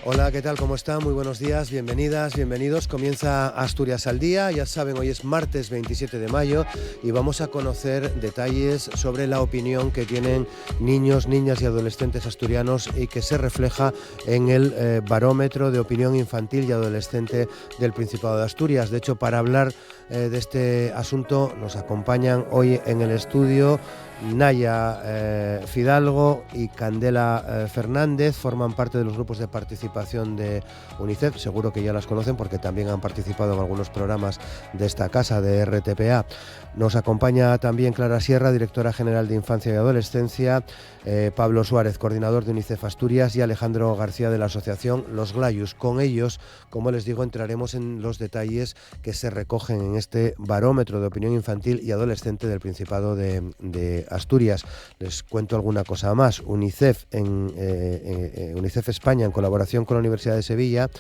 Hola, ¿qué tal? ¿Cómo están? Muy buenos días, bienvenidas, bienvenidos. Comienza Asturias al Día. Ya saben, hoy es martes 27 de mayo y vamos a conocer detalles sobre la opinión que tienen niños, niñas y adolescentes asturianos y que se refleja en el barómetro de opinión infantil y adolescente del Principado de Asturias. De hecho, para hablar de este asunto nos acompañan hoy en el estudio Naya Fidalgo y Candela Fernández. Forman parte de los grupos de participación de UNICEF, seguro que ya las conocen porque también han participado en algunos programas de esta casa de RTPA. Nos acompaña también Clara Sierra, directora general de Infancia y Adolescencia, Pablo Suárez, coordinador de UNICEF Asturias, y Alejandro García de la asociación Los Glayus. Con ellos, como les digo, entraremos en los detalles que se recogen en este barómetro de opinión infantil y adolescente del Principado de Asturias. Les cuento alguna cosa más. UNICEF España, en colaboración con la Universidad de Sevilla,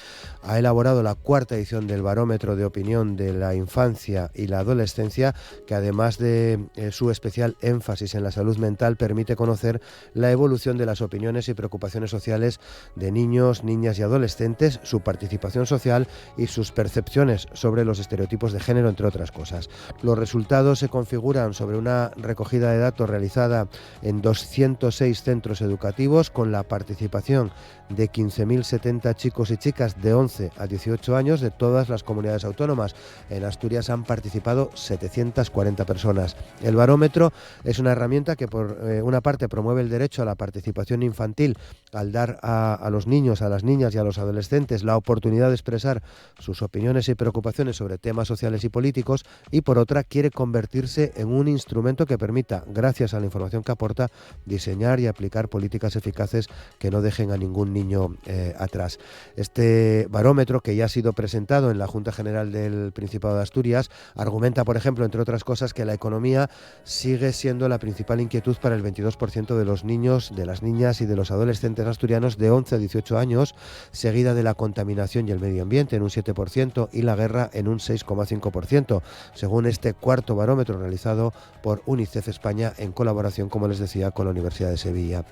ha elaborado la cuarta edición del barómetro de opinión de la infancia y la adolescencia, que además de su especial énfasis en la salud mental, permite conocer la evolución de las opiniones y preocupaciones sociales de niños, niñas y adolescentes, su participación social y sus percepciones sobre los estereotipos de género, entre otras cosas. Los resultados se configuran sobre una recogida de datos realizada en 206 centros educativos con la participación de 15.070 chicos y chicas de 11 a 18 años de todas las comunidades autónomas. En Asturias han participado 740 personas. El barómetro es una herramienta que, por una parte, promueve el derecho a la participación infantil al dar a los niños, a las niñas y a los adolescentes la oportunidad de expresar sus opiniones y preocupaciones sobre temas sociales y políticos, y por otra quiere convertirse en un instrumento que permita, gracias a la información que aporta, diseñar y aplicar políticas eficaces que no dejen a ningún niño atrás. Este barómetro, que ya ha sido presentado en la Junta General del Principado de Asturias, argumenta, por ejemplo, entre otras cosas, que la economía sigue siendo la principal inquietud para el 22% de los niños, de las niñas y de los adolescentes asturianos de 11 a 18 años, seguida de la contaminación y el medio ambiente en un 7% y la guerra en un 6,5%, según este cuarto barómetro realizado por UNICEF España en colaboración, como les decía, con la Universidad de Sevilla.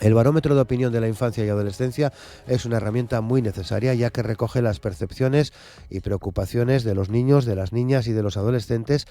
El barómetro de opinión de la infancia y adolescencia es una herramienta muy necesaria, ya que recoge las percepciones y preocupaciones de los niños, de las niñas y de los adolescentes.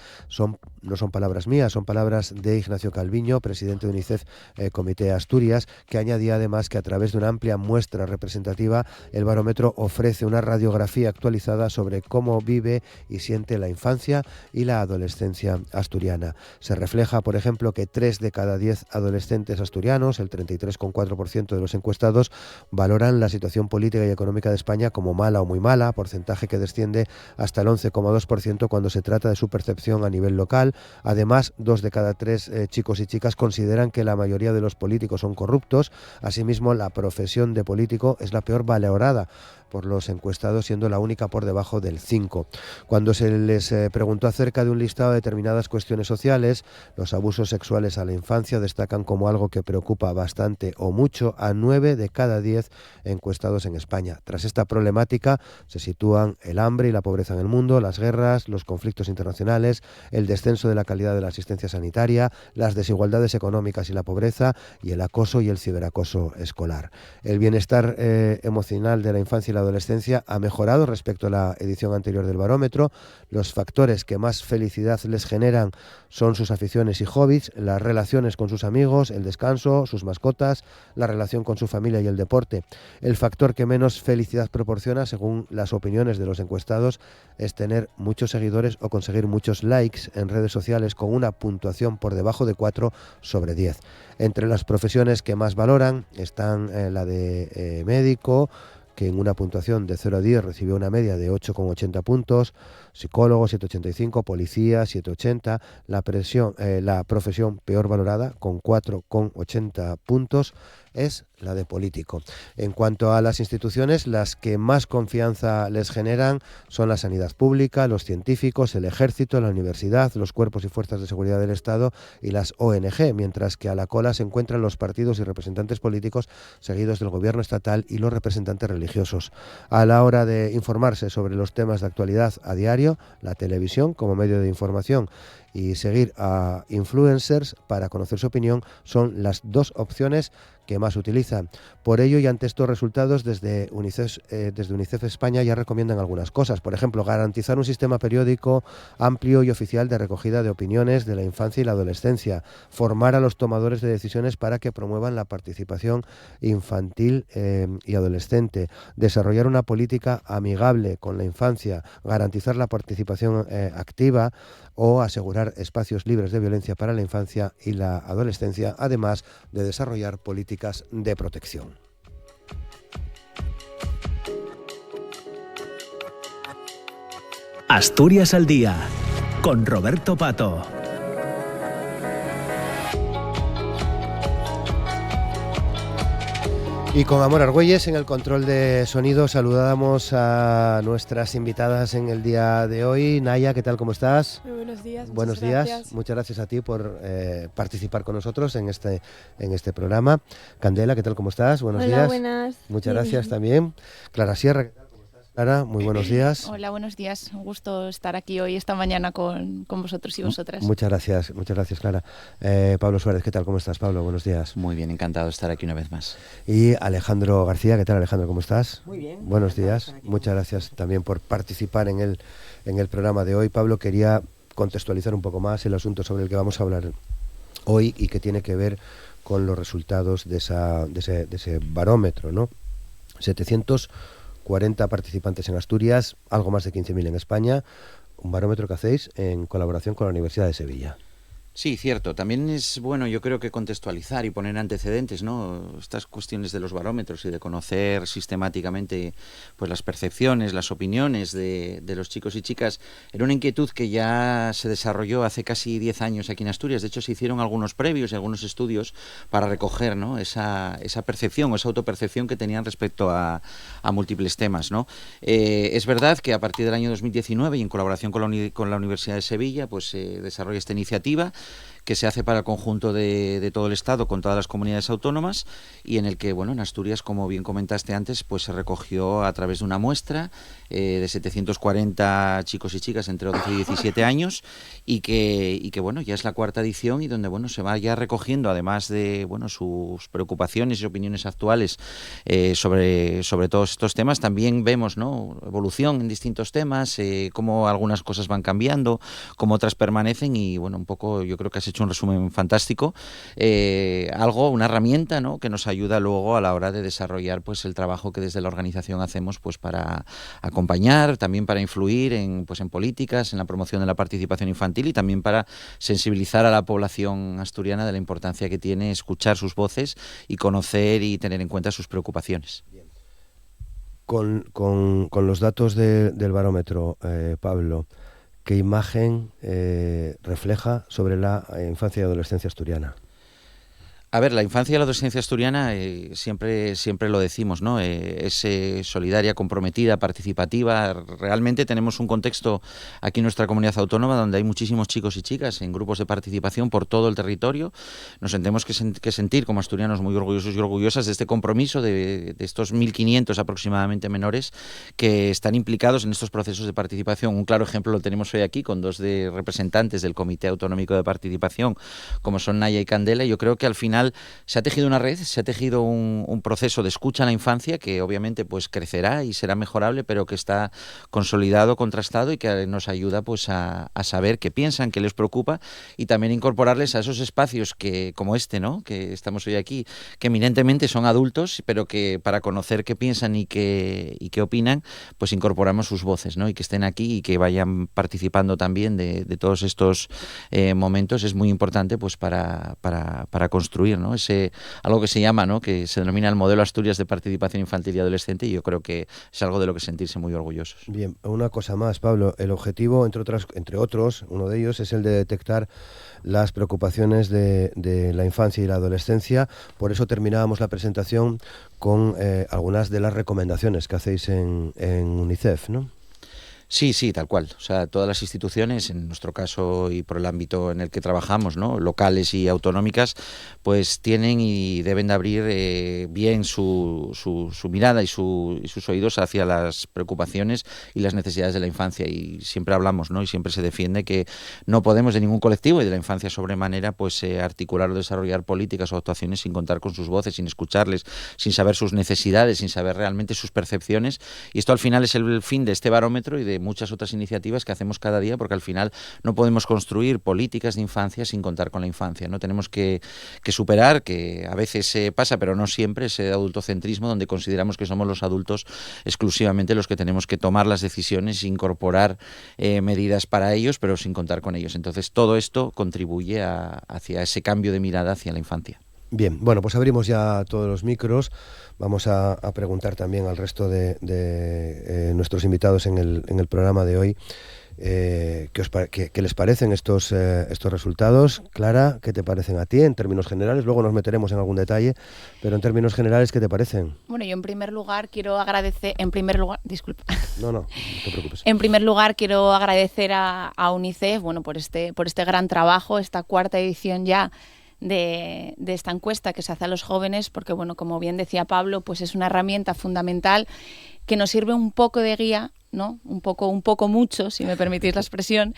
No son palabras mías, son palabras de Ignacio Calviño, presidente de UNICEF Comité Asturias, que añadía además que a través de una amplia muestra representativa el barómetro ofrece una radiografía actualizada sobre cómo vive y siente la infancia y la adolescencia asturiana. Se refleja, por ejemplo, que 3 de cada 10 adolescentes asturianos, el 33,4% de los encuestados, valoran la situación política y económica de España como mala o muy mala, porcentaje que desciende hasta el 11,2% cuando se trata de su percepción a nivel local. Además, 2 de cada 3 chicos y chicas consideran que la mayoría de los políticos son corruptos. Asimismo, la profesión de político es la peor valorada por los encuestados, siendo la única por debajo del 5. Cuando se les preguntó acerca de un listado de determinadas cuestiones sociales, los abusos sexuales a la infancia destacan como algo que preocupa bastante o mucho a 9 de cada 10 encuestados en España. Tras esta problemática se sitúan el hambre y la pobreza en el mundo, las guerras, los conflictos internacionales, el descenso de la calidad de la asistencia sanitaria, las desigualdades económicas y la pobreza, y el acoso y el ciberacoso escolar. El bienestar emocional de la infancia y la adolescencia ha mejorado respecto a la edición anterior del barómetro. Los factores que más felicidad les generan son sus aficiones y hobbies, las relaciones con sus amigos, el descanso, sus mascotas, la relación con su familia y el deporte. El factor que menos felicidad proporciona, según las opiniones de los encuestados, es tener muchos seguidores o conseguir muchos likes en redes sociales, con una puntuación por debajo de 4 sobre 10. Entre las profesiones que más valoran están la de médico, que en una puntuación de 0 a 10 recibió una media de 8,80 puntos, psicólogo 7,85, policía 7,80, la profesión peor valorada con 4,80 puntos es la de político. En cuanto a las instituciones, las que más confianza les generan son la sanidad pública, los científicos, el ejército, la universidad, los cuerpos y fuerzas de seguridad del Estado y las ONG, mientras que a la cola se encuentran los partidos y representantes políticos, seguidos del gobierno estatal y los representantes religiosos. A la hora de informarse sobre los temas de actualidad a diario, la televisión como medio de información y seguir a influencers para conocer su opinión son las dos opciones que más utilizan. Por ello, y ante estos resultados, desde UNICEF España ya recomiendan algunas cosas. Por ejemplo, garantizar un sistema periódico amplio y oficial de recogida de opiniones de la infancia y la adolescencia, formar a los tomadores de decisiones para que promuevan la participación infantil y adolescente, desarrollar una política amigable con la infancia, garantizar la participación activa o asegurar espacios libres de violencia para la infancia y la adolescencia, además de desarrollar políticas de protección. Asturias al día, con Roberto Pato. Y con Amor Argüelles en el control de sonido saludamos a nuestras invitadas en el día de hoy. Naya, ¿qué tal? ¿Cómo estás? Muy buenos días. Buenos días. Gracias. Muchas gracias a ti por participar con nosotros en este programa. Candela, ¿qué tal? ¿Cómo estás? Buenos días. Hola, buenas. Muchas gracias también. Clara Sierra, ¿qué tal? Clara, muy buenos días. Hola, buenos días. Un gusto estar aquí hoy, esta mañana, con vosotros y vosotras. Muchas gracias, Clara. Pablo Suárez, ¿qué tal? ¿Cómo estás, Pablo? Buenos días. Muy bien, encantado de estar aquí una vez más. Y Alejandro García, ¿qué tal, Alejandro? ¿Cómo estás? Muy bien. Buenos días. Muchas gracias también por participar en el programa de hoy. Pablo, quería contextualizar un poco más el asunto sobre el que vamos a hablar hoy y que tiene que ver con los resultados de ese barómetro, ¿no? 740 participantes en Asturias, algo más de 15.000 en España, un barómetro que hacéis en colaboración con la Universidad de Sevilla. Sí, cierto. También es bueno, yo creo que contextualizar y poner antecedentes, ¿no? Estas cuestiones de los barómetros y de conocer sistemáticamente pues las percepciones, las opiniones de los chicos y chicas. Era una inquietud que ya se desarrolló hace casi 10 años aquí en Asturias. De hecho, se hicieron algunos previos y algunos estudios para recoger, ¿no? esa percepción o esa autopercepción que tenían respecto a múltiples temas, ¿no? Es verdad que a partir del año 2019 y en colaboración con la Universidad de Sevilla, pues se desarrolla esta iniciativa que se hace para el conjunto de todo el Estado, con todas las comunidades autónomas, y en el que, bueno, en Asturias, como bien comentaste antes, pues se recogió a través de una muestra de 740 chicos y chicas entre 12 y 17 años, y que bueno, ya es la cuarta edición y donde, bueno, se va ya recogiendo, además de, bueno, sus preocupaciones y opiniones actuales sobre todos estos temas. También vemos, ¿no?, evolución en distintos temas, cómo algunas cosas van cambiando, cómo otras permanecen, y bueno, un poco yo creo que has hecho un resumen fantástico, una herramienta, ¿no?, que nos ayuda luego a la hora de desarrollar pues el trabajo que desde la organización hacemos pues para acompañar, también para influir en políticas, en la promoción de la participación infantil y también para sensibilizar a la población asturiana de la importancia que tiene escuchar sus voces y conocer y tener en cuenta sus preocupaciones. Con los datos del barómetro, Pablo, ¿qué imagen refleja sobre la infancia y adolescencia asturiana? A ver, la infancia y la adolescencia asturiana siempre lo decimos, ¿no? Es solidaria, comprometida, participativa. Realmente tenemos un contexto aquí en nuestra comunidad autónoma donde hay muchísimos chicos y chicas en grupos de participación por todo el territorio. Nos tenemos que sentir como asturianos muy orgullosos y orgullosas de este compromiso de estos 1.500 aproximadamente menores que están implicados en estos procesos de participación. Un claro ejemplo lo tenemos hoy aquí con dos de representantes del Comité Autonómico de Participación, como son Naya y Candela. Yo creo que al final se ha tejido una red, se ha tejido un proceso de escucha a la infancia que obviamente pues crecerá y será mejorable, pero que está consolidado, contrastado y que nos ayuda pues a saber qué piensan, qué les preocupa y también incorporarles a esos espacios que como este, ¿no?, que estamos hoy aquí, que eminentemente son adultos, pero que para conocer qué piensan y qué opinan, pues incorporamos sus voces, ¿no?, y que estén aquí y que vayan participando también de todos estos momentos. Es muy importante pues para construir, ¿no?, algo que se llama, ¿no?, que se denomina el modelo Asturias de participación infantil y adolescente, y yo creo que es algo de lo que sentirse muy orgullosos. Bien, una cosa más, Pablo. El objetivo, entre otros, uno de ellos es el de detectar las preocupaciones de la infancia y la adolescencia. Por eso terminábamos la presentación con algunas de las recomendaciones que hacéis en UNICEF, ¿no? Sí, sí, tal cual. O sea, todas las instituciones, en nuestro caso y por el ámbito en el que trabajamos, ¿no?, locales y autonómicas, pues tienen y deben de abrir bien su mirada y sus oídos hacia las preocupaciones y las necesidades de la infancia. Y siempre hablamos, ¿no?, y siempre se defiende que no podemos de ningún colectivo y de la infancia sobremanera pues articular o desarrollar políticas o actuaciones sin contar con sus voces, sin escucharles, sin saber sus necesidades, sin saber realmente sus percepciones. Y esto al final es el fin de este barómetro y de muchas otras iniciativas que hacemos cada día, porque al final no podemos construir políticas de infancia sin contar con la infancia, ¿no? Tenemos que superar, que a veces pasa, pero no siempre, ese adultocentrismo donde consideramos que somos los adultos exclusivamente los que tenemos que tomar las decisiones e incorporar medidas para ellos, pero sin contar con ellos. Entonces todo esto contribuye hacia ese cambio de mirada hacia la infancia. Bien, bueno, pues abrimos ya todos los micros. Vamos a preguntar también al resto de nuestros invitados en el programa de hoy qué les parecen estos resultados. Clara, ¿qué te parecen a ti en términos generales? Luego nos meteremos en algún detalle, pero en términos generales, ¿qué te parecen? Bueno, yo en primer lugar quiero agradecer, disculpa. No te preocupes. En primer lugar quiero agradecer a UNICEF, bueno, por este gran trabajo, esta cuarta edición ya de esta encuesta que se hace a los jóvenes, porque bueno, como bien decía Pablo, pues es una herramienta fundamental que nos sirve un poco de guía, ¿no? Un poco mucho, si me permitís la expresión,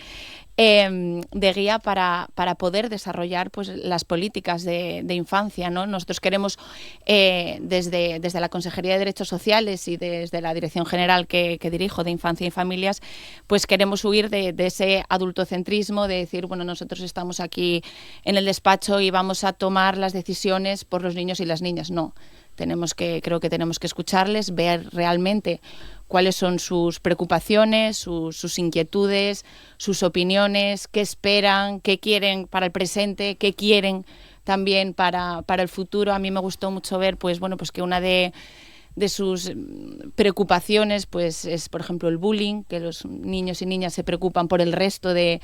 de guía para poder desarrollar pues las políticas de infancia, ¿no? Nosotros queremos desde la Consejería de Derechos Sociales y desde la Dirección General que dirijo de Infancia y Familias, pues queremos huir de ese adultocentrismo, de decir, bueno, nosotros estamos aquí en el despacho y vamos a tomar las decisiones por los niños y las niñas. No, creo que tenemos que escucharles, ver realmente cuáles son sus preocupaciones, sus inquietudes, sus opiniones, qué esperan, qué quieren para el presente, qué quieren también para el futuro. A mí me gustó mucho ver pues que una de sus preocupaciones pues es, por ejemplo, el bullying, que los niños y niñas se preocupan por el resto de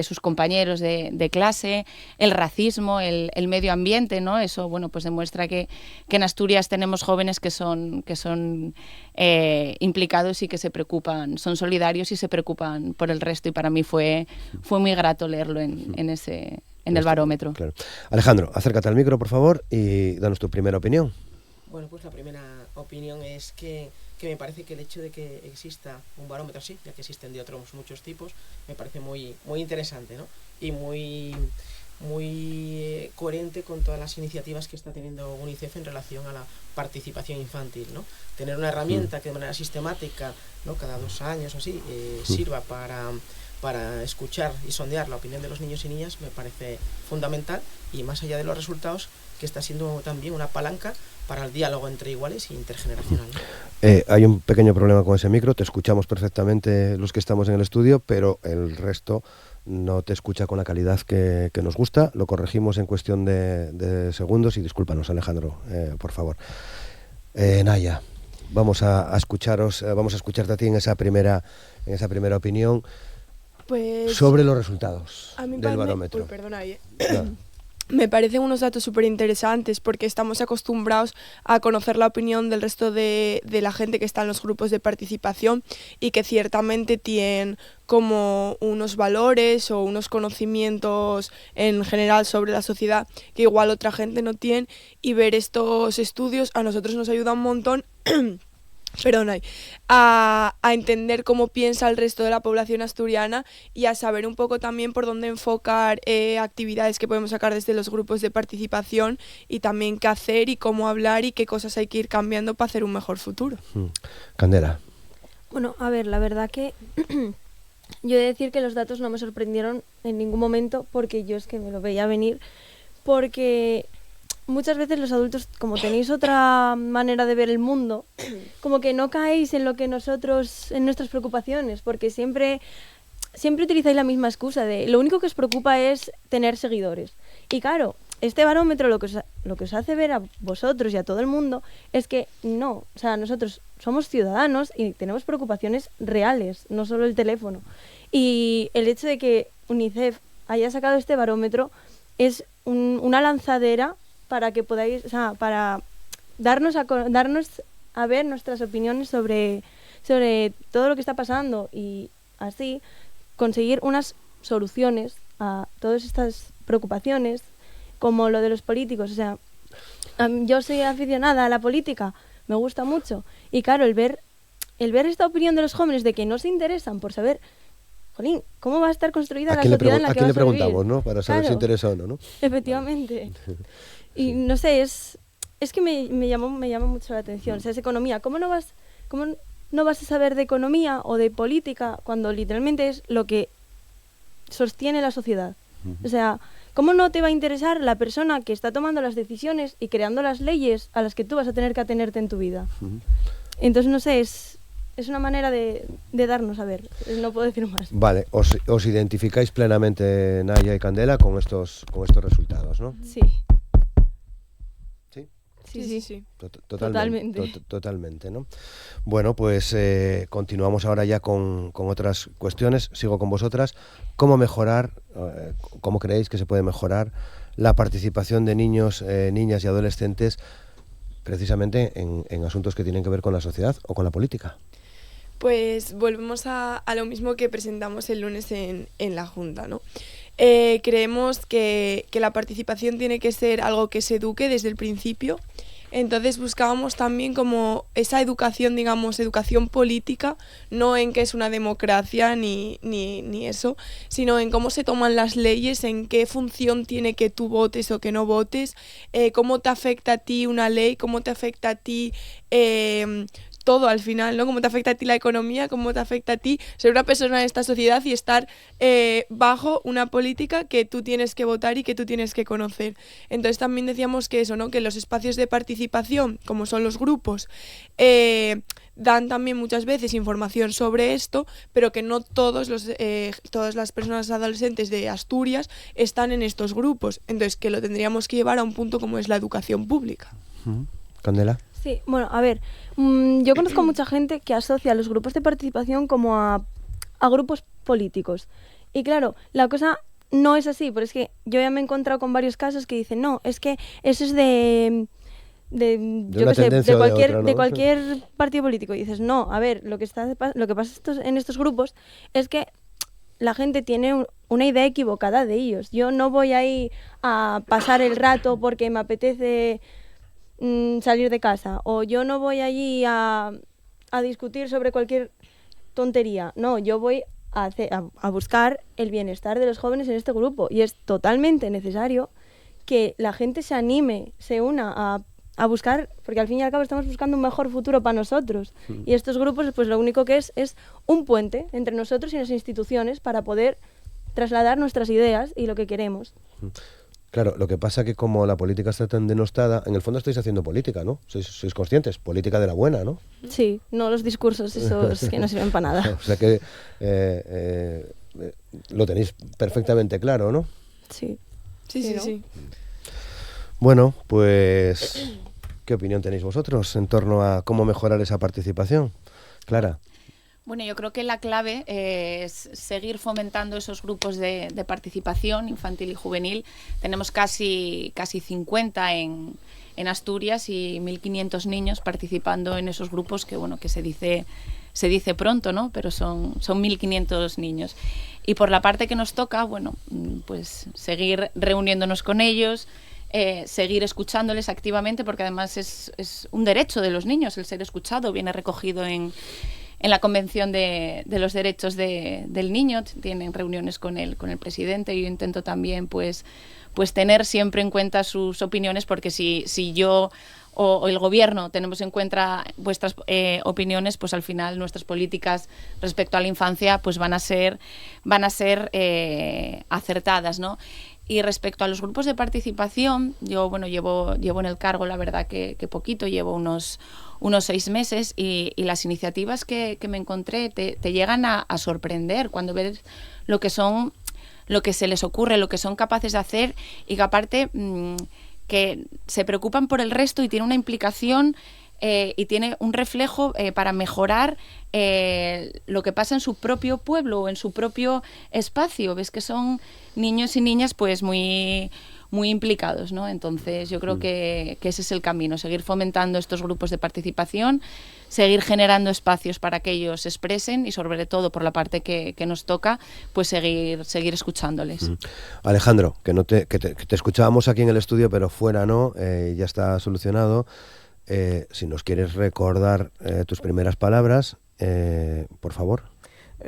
sus compañeros de clase, el racismo, el medio ambiente, ¿no? Eso, bueno, pues demuestra que en Asturias tenemos jóvenes que son implicados y que se preocupan, son solidarios y se preocupan por el resto, y para mí fue muy grato leerlo en el barómetro. Claro. Alejandro, acércate al micro, por favor, y danos tu primera opinión. Bueno, pues la primera opinión es que me parece que el hecho de que exista un barómetro así, ya que existen de otros muchos tipos, me parece muy interesante, ¿no? Y muy coherente con todas las iniciativas que está teniendo UNICEF en relación a la participación infantil, ¿no? Tener una herramienta que de manera sistemática, ¿no?, cada 2 años o así, sirva para escuchar y sondear la opinión de los niños y niñas, me parece fundamental, y más allá de los resultados, que está siendo también una palanca para el diálogo entre iguales e intergeneracional, ¿no? Hay un pequeño problema con ese micro, te escuchamos perfectamente los que estamos en el estudio, pero el resto no te escucha con la calidad que nos gusta. Lo corregimos en cuestión de segundos y discúlpanos, Alejandro, por favor. Naya, vamos a escucharte a ti en esa primera opinión, pues, sobre los resultados del barómetro. Me parecen unos datos súper interesantes porque estamos acostumbrados a conocer la opinión del resto de la gente que está en los grupos de participación y que ciertamente tienen como unos valores o unos conocimientos en general sobre la sociedad que igual otra gente no tiene, y ver estos estudios a nosotros nos ayuda un montón a entender cómo piensa el resto de la población asturiana y a saber un poco también por dónde enfocar actividades que podemos sacar desde los grupos de participación, y también qué hacer y cómo hablar y qué cosas hay que ir cambiando para hacer un mejor futuro. Candela. Bueno, a ver, la verdad que yo he de decir que los datos no me sorprendieron en ningún momento, porque yo es que me lo veía venir, porque muchas veces los adultos, como tenéis otra manera de ver el mundo, como que no caéis en lo que nosotros, en nuestras preocupaciones, porque siempre utilizáis la misma excusa de lo único que os preocupa es tener seguidores. Y claro, este barómetro lo que os hace ver a vosotros y a todo el mundo es que no, o sea, nosotros somos ciudadanos y tenemos preocupaciones reales, no solo el teléfono. Y el hecho de que UNICEF haya sacado este barómetro es una lanzadera para que podáis, o sea, para darnos a ver nuestras opiniones sobre sobre todo lo que está pasando y así conseguir unas soluciones a todas estas preocupaciones, como lo de los políticos. O sea, yo soy aficionada a la política, me gusta mucho, y claro, el ver esta opinión de los jóvenes de que no se interesan por saber, jolín, ¿cómo va a estar construida la sociedad en la que ¿A quién le vamos a vivir? preguntamos, no? Para saber si Claro. interesa o no, ¿no? Efectivamente. Y no sé, es que me llama mucho la atención. O sea, es economía. ¿Cómo no vas a saber de economía o de política cuando literalmente es lo que sostiene la sociedad? O sea, ¿cómo no te va a interesar la persona que está tomando las decisiones y creando las leyes a las que tú vas a tener que atenerte en tu vida? Entonces, no sé, es una manera de darnos a ver. No puedo decir más. Vale, os identificáis plenamente, Naya y Candela, con estos resultados, ¿no? Sí. ¿Sí? Sí. Totalmente, ¿no? Bueno, pues continuamos ahora ya con otras cuestiones. Sigo con vosotras. ¿Cómo mejorar, cómo creéis que se puede mejorar la participación de niños, niñas y adolescentes precisamente en asuntos que tienen que ver con la sociedad o con la política? Pues volvemos a lo mismo que presentamos el lunes en la Junta, ¿no? Creemos que la participación tiene que ser algo que se eduque desde el principio. Entonces buscábamos también como esa educación, digamos, educación política, no en qué es una democracia ni eso, sino en cómo se toman las leyes, en qué función tiene que tú votes o que no votes, cómo te afecta a ti una ley, cómo te afecta a ti todo al final, ¿no? Cómo te afecta a ti la economía, cómo te afecta a ti ser una persona en esta sociedad y estar bajo una política que tú tienes que votar y que tú tienes que conocer. Entonces también decíamos que eso, ¿no? Que los espacios de participación, como son los grupos, dan también muchas veces información sobre esto, pero que no todas las personas adolescentes de Asturias están en estos grupos. Entonces que lo tendríamos que llevar a un punto como es la educación pública. Candela. Sí, bueno, a ver, yo conozco mucha gente que asocia los grupos de participación como a grupos políticos. Y claro, la cosa no es así, pero es que yo ya me he encontrado con varios casos que dicen, no, es que eso es de cualquier partido político. Y dices, no, a ver, lo que pasa en estos grupos es que la gente tiene una idea equivocada de ellos. Yo no voy ahí a pasar el rato porque me apetece salir de casa, o yo no voy allí a discutir sobre cualquier tontería. No, yo voy a buscar el bienestar de los jóvenes en este grupo, y es totalmente necesario que la gente se anime, se una a buscar, porque al fin y al cabo estamos buscando un mejor futuro para nosotros. Y estos grupos, pues lo único que es un puente entre nosotros y las instituciones para poder trasladar nuestras ideas y lo que queremos. Claro, lo que pasa que como la política está tan denostada, en el fondo estáis haciendo política, ¿no? Sois conscientes, política de la buena, ¿no? Sí, no los discursos esos que no sirven para nada. O sea que lo tenéis perfectamente claro, ¿no? Sí. Sí. Bueno, pues, ¿qué opinión tenéis vosotros en torno a cómo mejorar esa participación? Clara. Bueno, yo creo que la clave es seguir fomentando esos grupos de participación infantil y juvenil. Tenemos casi 50 en Asturias y 1.500 niños participando en esos grupos que, bueno, que se dice pronto, ¿no? Pero son 1.500 niños. Y por la parte que nos toca, bueno, pues seguir reuniéndonos con ellos, seguir escuchándoles activamente, porque además es un derecho de los niños el ser escuchado, viene recogido en la Convención de los Derechos del Niño. Tienen reuniones con el presidente, y yo intento también pues tener siempre en cuenta sus opiniones, porque si yo o el gobierno tenemos en cuenta vuestras opiniones, pues al final nuestras políticas respecto a la infancia pues van a ser acertadas, ¿no? Y respecto a los grupos de participación, yo llevo en el cargo, la verdad que poquito, llevo unos 6 meses, y las iniciativas que me encontré te llegan a sorprender cuando ves lo que se les ocurre, lo que son capaces de hacer, y que aparte que se preocupan por el resto y tiene una implicación y tiene un reflejo para mejorar lo que pasa en su propio pueblo o en su propio espacio. Ves que son niños y niñas pues muy muy implicados, ¿no? Entonces yo creo que ese es el camino, seguir fomentando estos grupos de participación, seguir generando espacios para que ellos se expresen y sobre todo por la parte que nos toca, pues seguir escuchándoles. Alejandro, que te escuchábamos aquí en el estudio, pero fuera no, ya está solucionado. Si nos quieres recordar tus primeras palabras, por favor.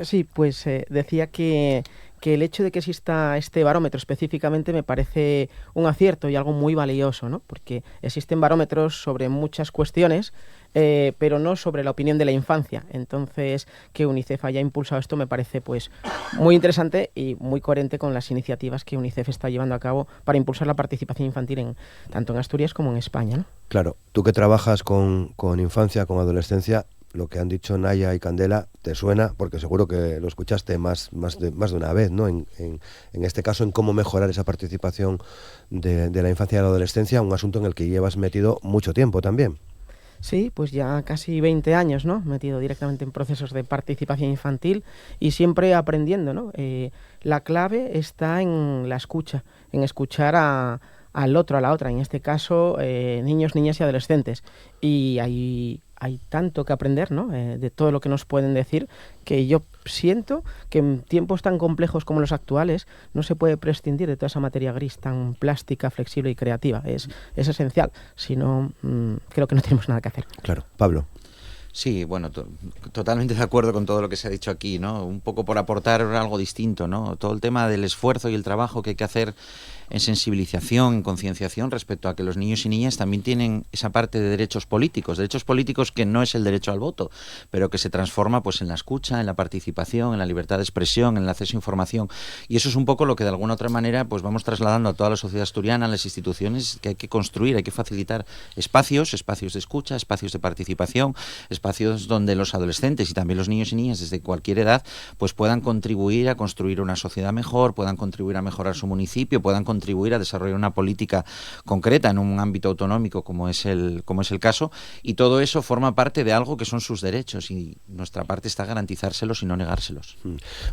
Sí, pues decía que el hecho de que exista este barómetro específicamente me parece un acierto y algo muy valioso, ¿no? Porque existen barómetros sobre muchas cuestiones, pero no sobre la opinión de la infancia. Entonces, que UNICEF haya impulsado esto me parece pues muy interesante y muy coherente con las iniciativas que UNICEF está llevando a cabo para impulsar la participación infantil tanto en Asturias como en España, ¿no? Claro, tú que trabajas con infancia, con adolescencia, lo que han dicho Naya y Candela te suena, porque seguro que lo escuchaste más de una vez, ¿no? En este caso, en cómo mejorar esa participación de la infancia y la adolescencia, un asunto en el que llevas metido mucho tiempo también. Sí, pues ya casi 20 años, ¿no? Metido directamente en procesos de participación infantil y siempre aprendiendo, ¿no? La clave está en la escucha, en escuchar al otro, a la otra, en este caso niños, niñas y adolescentes. Y hay tanto que aprender, ¿no? De todo lo que nos pueden decir, que yo siento que en tiempos tan complejos como los actuales no se puede prescindir de toda esa materia gris tan plástica, flexible y creativa. Es esencial. Si no, creo que no tenemos nada que hacer. Claro. Pablo. Sí, bueno, totalmente de acuerdo con todo lo que se ha dicho aquí, ¿no? Un poco por aportar algo distinto, ¿no? Todo el tema del esfuerzo y el trabajo que hay que hacer en sensibilización, en concienciación respecto a que los niños y niñas también tienen esa parte de derechos políticos que no es el derecho al voto, pero que se transforma pues en la escucha, en la participación, en la libertad de expresión, en el acceso a información, y eso es un poco lo que de alguna otra manera pues vamos trasladando a toda la sociedad asturiana, a las instituciones, que hay que construir, hay que facilitar espacios de escucha, espacios de participación, espacios donde los adolescentes y también los niños y niñas desde cualquier edad pues puedan contribuir a construir una sociedad mejor, puedan contribuir a mejorar su municipio, puedan contribuir a desarrollar una política concreta en un ámbito autonómico como es el caso, y todo eso forma parte de algo que son sus derechos y nuestra parte está garantizárselos y no negárselos.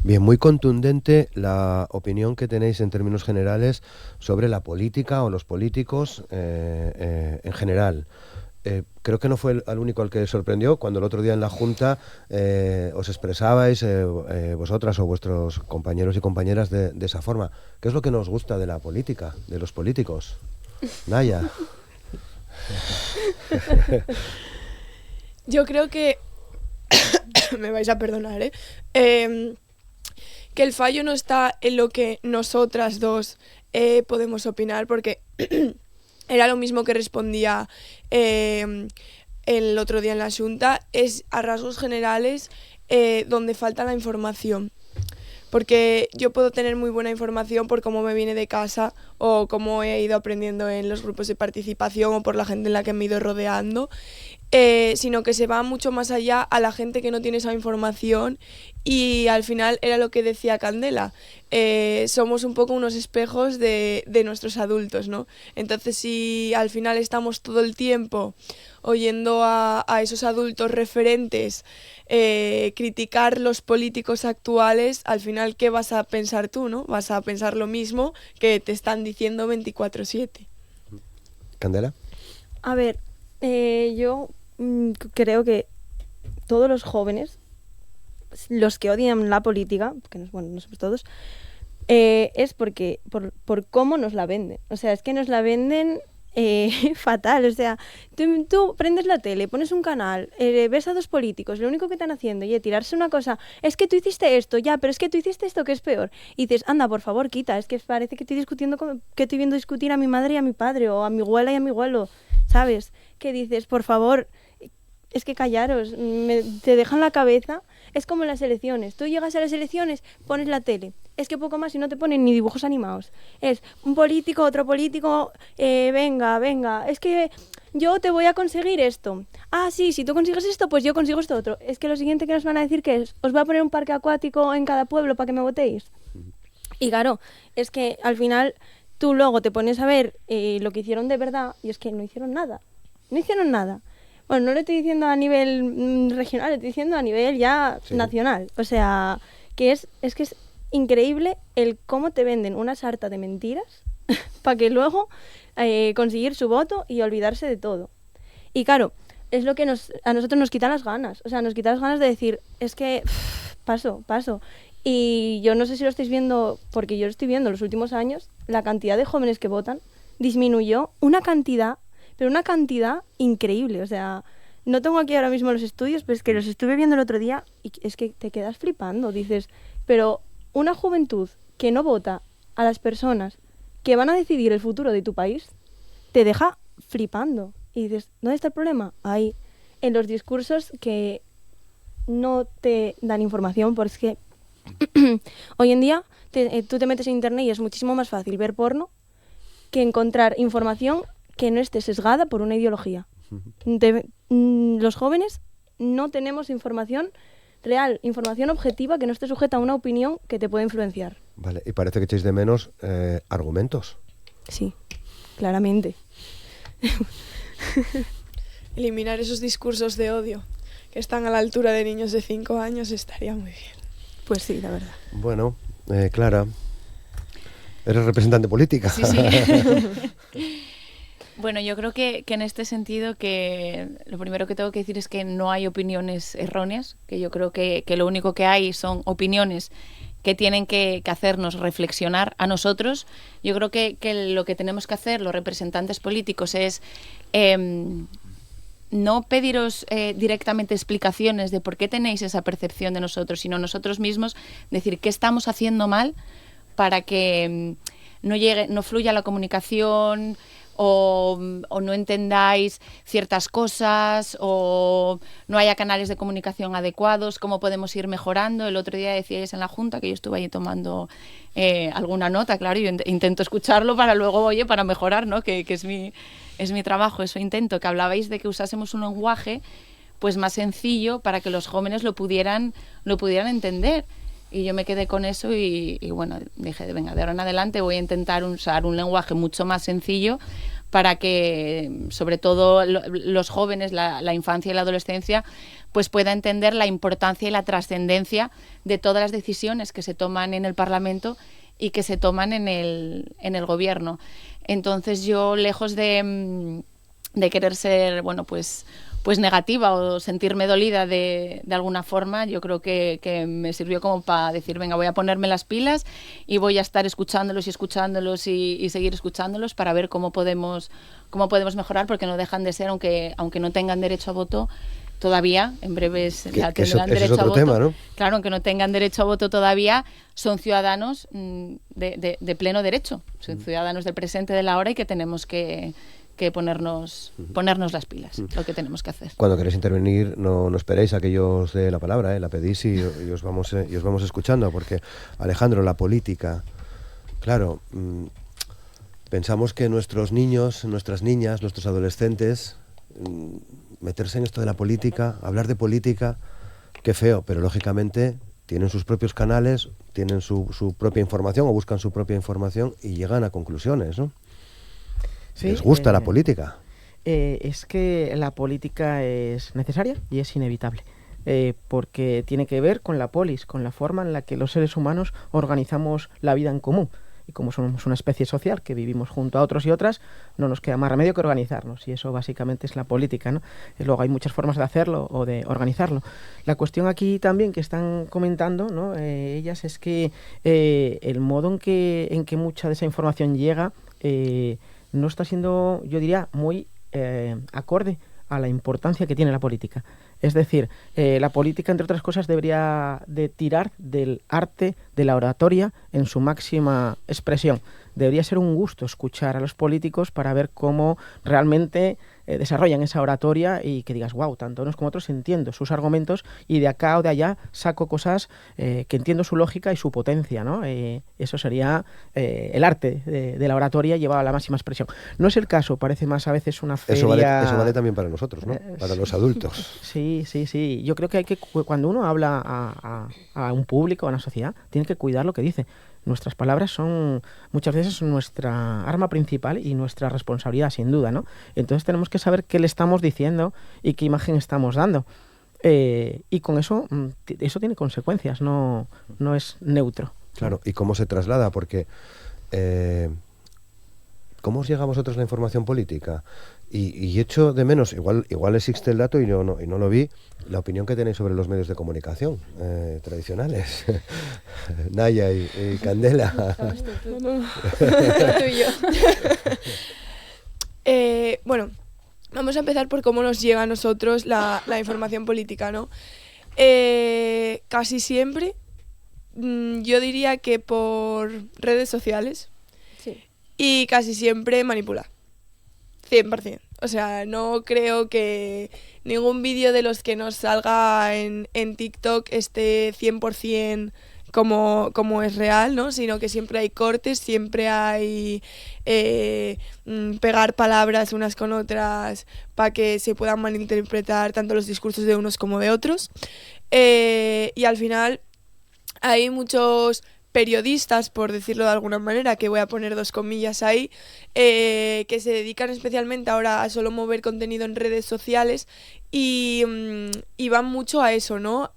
Bien, muy contundente la opinión que tenéis en términos generales sobre la política o los políticos en general. Creo que no fue el único al que sorprendió cuando el otro día en la Junta os expresabais vosotras o vuestros compañeros y compañeras de esa forma. ¿Qué es lo que nos gusta de la política, de los políticos? Naya. Yo creo que me vais a perdonar, que el fallo no está en lo que nosotras dos podemos opinar, porque era lo mismo que respondía el otro día en la Xunta, es a rasgos generales donde falta la información. Porque yo puedo tener muy buena información por cómo me viene de casa o cómo he ido aprendiendo en los grupos de participación o por la gente en la que me he ido rodeando, sino que se va mucho más allá a la gente que no tiene esa información, y al final era lo que decía Candela, somos un poco unos espejos de nuestros adultos, ¿no? Entonces, si al final estamos todo el tiempo oyendo a esos adultos referentes criticar los políticos actuales, al final, ¿qué vas a pensar tú, no? Vas a pensar lo mismo que te están diciendo 24/7. ¿Candela? A ver, yo creo que todos los jóvenes, los que odian la política, que no somos todos, es porque por cómo nos la venden. O sea, es que nos la venden fatal. O sea, tú prendes la tele, pones un canal, ves a dos políticos, lo único que están haciendo y tirarse una cosa, es que tú hiciste esto, ya, pero es que tú hiciste esto, que es peor. Y dices, anda, por favor, quita, es que parece que estoy viendo discutir a mi madre y a mi padre, o a mi abuela y a mi abuelo, ¿sabes? Que dices, por favor, es que callaros, te dejan la cabeza. Es como en las elecciones. Tú llegas a las elecciones, pones la tele. Es que poco más y no te ponen ni dibujos animados. Es un político, otro político, venga, es que yo te voy a conseguir esto. Ah, sí, si tú consigues esto, pues yo consigo esto otro. Es que lo siguiente que nos van a decir que es, os voy a poner un parque acuático en cada pueblo para que me votéis. Y claro, es que al final tú luego te pones a ver lo que hicieron de verdad, y es que no hicieron nada. No hicieron nada. Bueno, no lo estoy diciendo a nivel regional, lo estoy diciendo a nivel ya nacional. O sea, que es que es increíble el cómo te venden una sarta de mentiras para que luego conseguir su voto y olvidarse de todo. Y claro, es lo que a nosotros nos quita las ganas. O sea, nos quita las ganas de decir, es que paso. Y yo no sé si lo estáis viendo, porque yo lo estoy viendo en los últimos años, la cantidad de jóvenes que votan disminuyó una cantidad, pero una cantidad increíble. O sea, no tengo aquí ahora mismo los estudios, pero es que los estuve viendo el otro día y es que te quedas flipando. Dices, pero una juventud que no vota a las personas que van a decidir el futuro de tu país, te deja flipando. Y dices, ¿dónde está el problema? Ahí, en los discursos que no te dan información, porque es que hoy en día tú te metes en internet y es muchísimo más fácil ver porno que encontrar información que no esté sesgada por una ideología. Los jóvenes no tenemos información real, información objetiva que no esté sujeta a una opinión que te puede influenciar. Vale, y parece que echéis de menos argumentos. Sí, claramente. Eliminar esos discursos de odio que están a la altura de niños de 5 años estaría muy bien. Pues sí, la verdad. Bueno, Clara, eres representante política. Sí. Bueno, yo creo que en este sentido que lo primero que tengo que decir es que no hay opiniones erróneas, que yo creo que lo único que hay son opiniones que tienen que hacernos reflexionar a nosotros. Yo creo que lo que tenemos que hacer los representantes políticos es no pediros directamente explicaciones de por qué tenéis esa percepción de nosotros, sino nosotros mismos decir qué estamos haciendo mal para que no fluya la comunicación o no entendáis ciertas cosas o no haya canales de comunicación adecuados, cómo podemos ir mejorando. El otro día decíais en la Junta, que yo estuve ahí tomando alguna nota, claro, yo intento escucharlo para luego, para mejorar, ¿no? Que es mi trabajo, eso intento, que hablabais de que usásemos un lenguaje pues más sencillo para que los jóvenes lo pudieran entender. Y yo me quedé con eso y bueno, dije, venga, de ahora en adelante voy a intentar usar un lenguaje mucho más sencillo para que, sobre todo, los jóvenes, la infancia y la adolescencia, pues pueda entender la importancia y la trascendencia de todas las decisiones que se toman en el Parlamento y que se toman en el Gobierno. Entonces yo, lejos de querer ser, pues negativa o sentirme dolida de alguna forma, yo creo que me sirvió como para decir, venga, voy a ponerme las pilas y voy a estar escuchándolos y seguir escuchándolos para ver cómo podemos mejorar, porque no dejan de ser, aunque no tengan derecho a voto todavía, en breves ya tendrán derecho a voto. Tema, ¿no? Claro, aunque no tengan derecho a voto todavía, son ciudadanos de pleno derecho, son ciudadanos del presente, de la hora, y que tenemos que ponernos las pilas, lo que tenemos que hacer. Cuando queréis intervenir, no esperéis a que yo os dé la palabra, la pedís y os vamos escuchando, porque, Alejandro, la política, claro, pensamos que nuestros niños, nuestras niñas, nuestros adolescentes, meterse en esto de la política, hablar de política, qué feo, pero lógicamente tienen sus propios canales, tienen su propia información o buscan su propia información y llegan a conclusiones, ¿no? Sí, ¿les gusta la política? Es que la política es necesaria y es inevitable, porque tiene que ver con la polis, con la forma en la que los seres humanos organizamos la vida en común. Y como somos una especie social que vivimos junto a otros y otras, no nos queda más remedio que organizarnos, y eso básicamente es la política, ¿no? Y luego hay muchas formas de hacerlo o de organizarlo. La cuestión aquí también que están comentando, ¿no? Ellas, es que el modo en que mucha de esa información llega no está siendo, yo diría, muy acorde a la importancia que tiene la política. Es decir, la política, entre otras cosas, debería de tirar del arte de la oratoria en su máxima expresión. Debería ser un gusto escuchar a los políticos para ver cómo realmente desarrollan esa oratoria y que digas, wow, tanto unos como otros entiendo sus argumentos y de acá o de allá saco cosas que entiendo su lógica y su potencia, ¿no? Eso sería el arte de la oratoria llevado a la máxima expresión. No es el caso, parece más a veces una feria... Eso vale también para nosotros, ¿no? Para los adultos. Sí. Yo creo que cuando uno habla a un público, a una sociedad, tiene que cuidar lo que dice. Nuestras palabras son muchas veces nuestra arma principal y nuestra responsabilidad, sin duda, ¿no? Entonces tenemos que saber qué le estamos diciendo y qué imagen estamos dando. Y con eso tiene consecuencias, no es neutro. Claro, ¿y cómo se traslada? Porque ¿cómo os llega a vosotros la información política? Y echo de menos, igual existe el dato y no lo vi, la opinión que tenéis sobre los medios de comunicación tradicionales. Naya y Candela. Tú y yo. Bueno, vamos a empezar por cómo nos llega a nosotros la información política, ¿no? Casi siempre, yo diría que por redes sociales. Sí. Y casi siempre manipular. 100%. O sea, no creo que ningún vídeo de los que nos salga en TikTok esté 100% como es real, ¿no? Sino que siempre hay cortes, siempre hay pegar palabras unas con otras para que se puedan malinterpretar tanto los discursos de unos como de otros. Y al final hay muchos periodistas, por decirlo de alguna manera, que voy a poner 2 comillas ahí, que se dedican especialmente ahora a solo mover contenido en redes sociales y van mucho a eso, ¿no?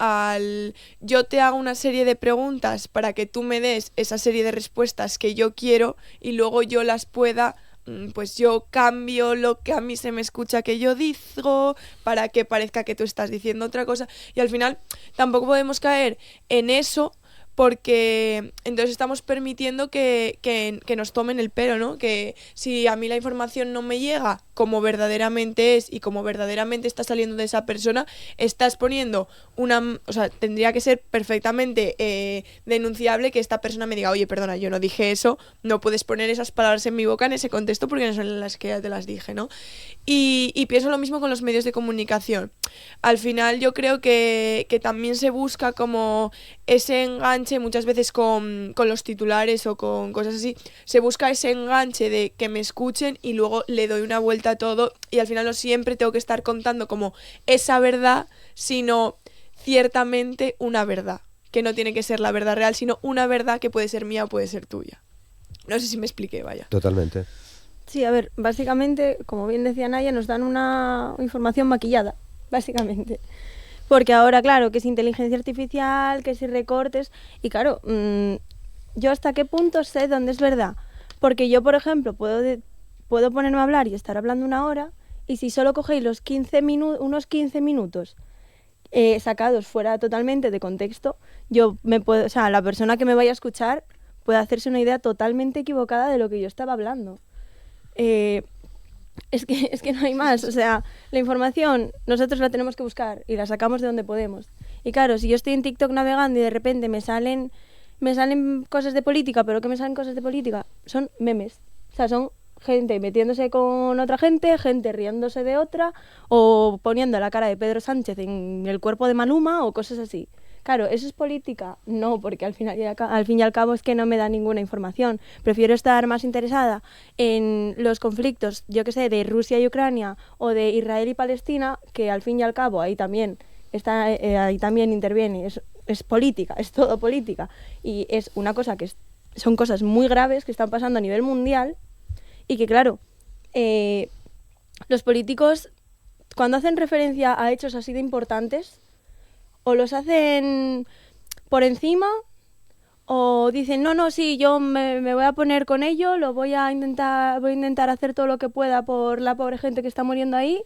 Yo te hago una serie de preguntas para que tú me des esa serie de respuestas que yo quiero y luego yo las pueda, pues yo cambio lo que a mí se me escucha que yo digo para que parezca que tú estás diciendo otra cosa y al final tampoco podemos caer en eso, porque entonces estamos permitiendo que nos tomen el pelo, ¿no? Que si a mí la información no me llega como verdaderamente es y como verdaderamente está saliendo de esa persona, estás poniendo o sea, tendría que ser perfectamente denunciable que esta persona me diga, oye, perdona, yo no dije eso, no puedes poner esas palabras en mi boca en ese contexto porque no son las que ya te las dije, ¿no? Y pienso lo mismo con los medios de comunicación. Al final yo creo que también se busca como ese enganche, muchas veces con los titulares o con cosas así, se busca ese enganche de que me escuchen y luego le doy una vuelta a todo y al final no siempre tengo que estar contando como esa verdad, sino ciertamente una verdad, que no tiene que ser la verdad real, sino una verdad que puede ser mía o puede ser tuya. No sé si me expliqué, vaya. Totalmente. Sí, a ver, básicamente, como bien decía Naya, nos dan una información maquillada, básicamente. Porque ahora, claro, que es inteligencia artificial, que si recortes... Y claro, ¿yo hasta qué punto sé dónde es verdad? Porque yo, por ejemplo, puedo ponerme a hablar y estar hablando una hora, y si solo cogéis unos 15 minutos sacados fuera totalmente de contexto, o sea, la persona que me vaya a escuchar puede hacerse una idea totalmente equivocada de lo que yo estaba hablando. Es que no hay más, o sea, la información nosotros la tenemos que buscar y la sacamos de donde podemos. Y claro, si yo estoy en TikTok navegando y de repente me salen cosas de política, pero ¿qué me salen cosas de política? Son memes, o sea, son gente metiéndose con otra gente riéndose de otra, o poniendo la cara de Pedro Sánchez en el cuerpo de Maluma o cosas así. Claro, ¿eso es política? No, porque al fin y al cabo es que no me da ninguna información. Prefiero estar más interesada en los conflictos, yo qué sé, de Rusia y Ucrania o de Israel y Palestina, que al fin y al cabo ahí también interviene. Es política, es todo política. Y es una cosa son cosas muy graves que están pasando a nivel mundial y que, claro, los políticos, cuando hacen referencia a hechos así de importantes, o los hacen por encima o dicen, no, sí, yo me voy a poner con ello, voy a intentar hacer todo lo que pueda por la pobre gente que está muriendo ahí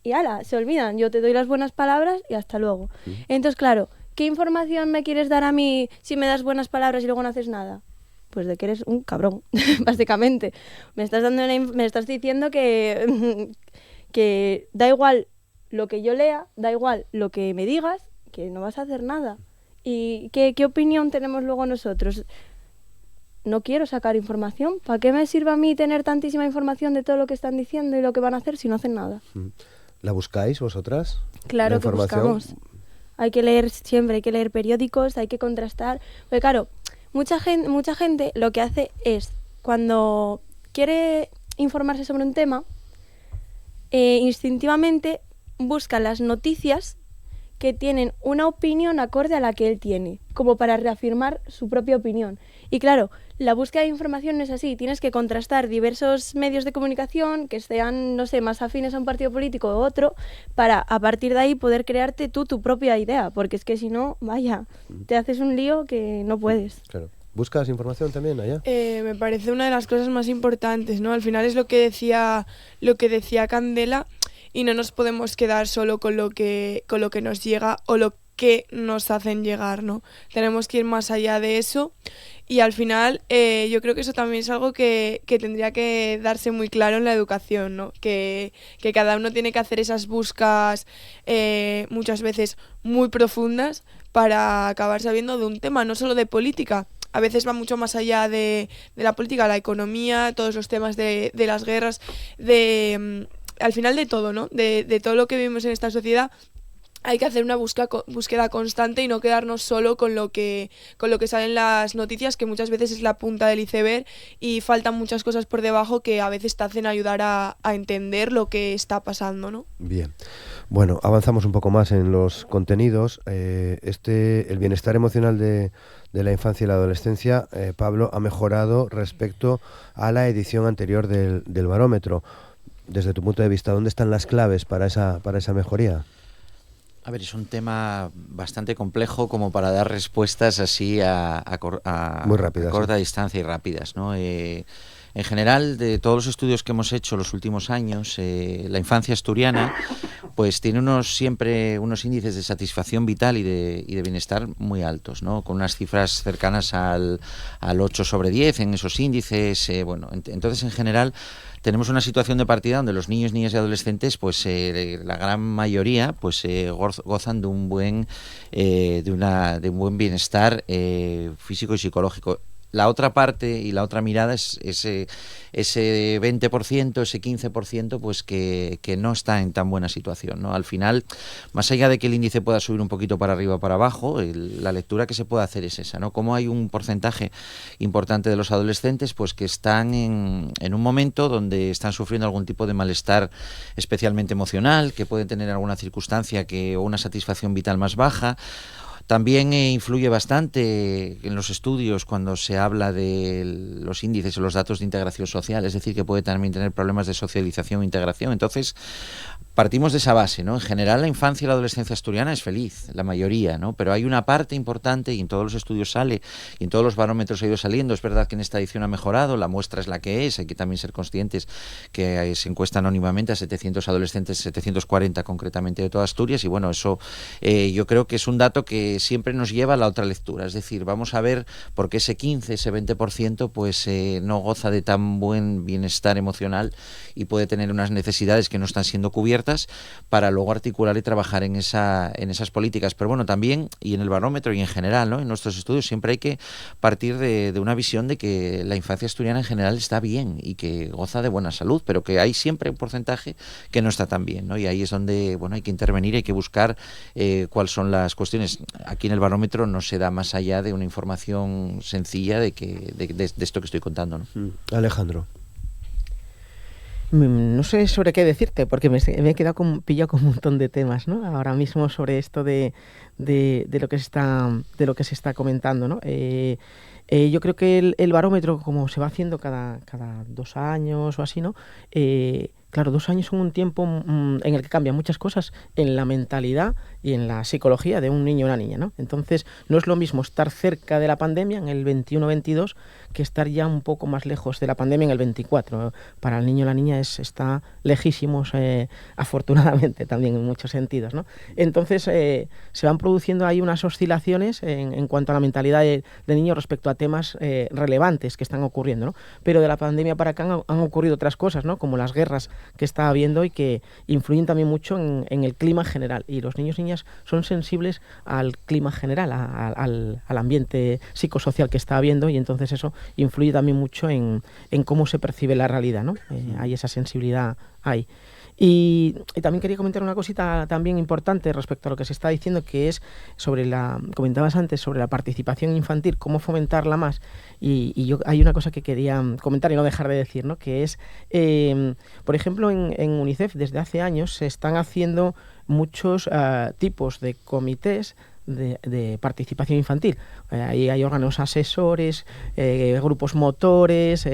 y ala, se olvidan, yo te doy las buenas palabras y hasta luego. Entonces, claro, ¿qué información me quieres dar a mí si me das buenas palabras y luego no haces nada? Pues de que eres un cabrón, básicamente. Me estás diciendo que da igual lo que yo lea, da igual lo que me digas, que no vas a hacer nada. ¿Y qué opinión tenemos luego nosotros? No quiero sacar información. ¿Para qué me sirve a mí tener tantísima información de todo lo que están diciendo y lo que van a hacer si no hacen nada? ¿La buscáis vosotras? Claro que buscamos. Hay que leer siempre, hay que leer periódicos, hay que contrastar. Porque claro, mucha gente lo que hace es, cuando quiere informarse sobre un tema, instintivamente busca las noticias que tienen una opinión acorde a la que él tiene, como para reafirmar su propia opinión. Y claro, la búsqueda de información no es así, tienes que contrastar diversos medios de comunicación que sean, no sé, más afines a un partido político u otro, para a partir de ahí poder crearte tú tu propia idea, porque es que si no, vaya, te haces un lío que no puedes. Claro. ¿Buscas información también allá? Me parece una de las cosas más importantes, ¿no? Al final es lo que decía Candela, y no nos podemos quedar solo con lo que nos llega o lo que nos hacen llegar, ¿no? Tenemos que ir más allá de eso, y al final yo creo que eso también es algo que tendría que darse muy claro en la educación, ¿no? Que cada uno tiene que hacer esas búsquedas muchas veces muy profundas para acabar sabiendo de un tema, no solo de política. A veces va mucho más allá de la política, la economía, todos los temas de las guerras, al final de todo, ¿no? De todo lo que vivimos en esta sociedad. Hay que hacer una búsqueda constante y no quedarnos solo con lo que salen las noticias, que muchas veces es la punta del iceberg, y faltan muchas cosas por debajo que a veces te hacen ayudar a entender lo que está pasando, ¿no? Bien. Bueno, avanzamos un poco más en los contenidos. El bienestar emocional de la infancia y la adolescencia, Pablo, ha mejorado respecto a la edición anterior del barómetro. Desde tu punto de vista, ¿dónde están las claves para esa mejoría? A ver, es un tema bastante complejo como para dar respuestas así muy rápidas, a corta distancia y rápidas, ¿no? En general, de todos los estudios que hemos hecho los últimos años, la infancia asturiana pues tiene siempre unos índices de satisfacción vital y de bienestar muy altos, ¿no? Con unas cifras cercanas al 8/10 en esos índices. Entonces, en general, tenemos una situación de partida donde los niños, niñas y adolescentes, pues la gran mayoría, pues gozan de un buen bienestar físico y psicológico. La otra parte y la otra mirada es ese 20%, ese 15%, pues que no está en tan buena situación, ¿no? Al final, más allá de que el índice pueda subir un poquito para arriba o para abajo, la lectura que se puede hacer es esa, ¿no? Como hay un porcentaje importante de los adolescentes, pues que están en un momento donde están sufriendo algún tipo de malestar especialmente emocional, que pueden tener alguna circunstancia o una satisfacción vital más baja. También influye bastante en los estudios cuando se habla de los índices o los datos de integración social, es decir, que puede también tener problemas de socialización e integración. Entonces, partimos de esa base, ¿no? En general, la infancia y la adolescencia asturiana es feliz, la mayoría, ¿no? Pero hay una parte importante, y en todos los estudios sale, y en todos los barómetros ha ido saliendo. Es verdad que en esta edición ha mejorado, la muestra es la que es, hay que también ser conscientes que se encuesta anónimamente a 700 adolescentes, 740 concretamente de toda Asturias, y bueno, eso yo creo que es un dato que siempre nos lleva a la otra lectura, es decir, vamos a ver por qué ese 15, ese 20% pues no goza de tan buen bienestar emocional y puede tener unas necesidades que no están siendo cubiertas, para luego articular y trabajar en esas políticas. Pero bueno, también, y en el barómetro y en general, ¿no? En nuestros estudios siempre hay que partir de una visión de que la infancia asturiana en general está bien y que goza de buena salud, pero que hay siempre un porcentaje que no está tan bien, ¿no? Y ahí es donde hay que intervenir, hay que buscar cuáles son las cuestiones. Aquí en el barómetro no se da más allá de una información sencilla de esto que estoy contando, ¿no? Alejandro. No sé sobre qué decirte, porque me he quedado pillado con un montón de temas, ¿no? Ahora mismo sobre esto de lo que se está comentando, ¿no? Yo creo que el barómetro, como se va haciendo cada 2 años o así, ¿no? Claro, 2 años son un tiempo en el que cambian muchas cosas en la mentalidad y en la psicología de un niño o una niña, ¿no? Entonces, no es lo mismo estar cerca de la pandemia en el 21-22 que estar ya un poco más lejos de la pandemia en el 24. Para el niño o la niña está lejísimos, afortunadamente, también en muchos sentidos, ¿no? Entonces, se van produciendo ahí unas oscilaciones en cuanto a la mentalidad de niño respecto a temas relevantes que están ocurriendo, ¿no? Pero de la pandemia para acá han ocurrido otras cosas, ¿no? Como las guerras que está habiendo y que influyen también mucho en el clima general. Y los niños y niñas son sensibles al clima general, al ambiente psicosocial que está habiendo, y entonces eso influye también mucho en cómo se percibe la realidad, ¿no? Hay esa sensibilidad ahí. Y también quería comentar una cosita también importante respecto a lo que se está diciendo, que es comentabas antes sobre la participación infantil, cómo fomentarla más, y yo hay una cosa que quería comentar y no dejar de decir, ¿no? Que es, por ejemplo, en UNICEF desde hace años se están haciendo muchos tipos de comités de participación infantil. Ahí hay órganos asesores, grupos motores,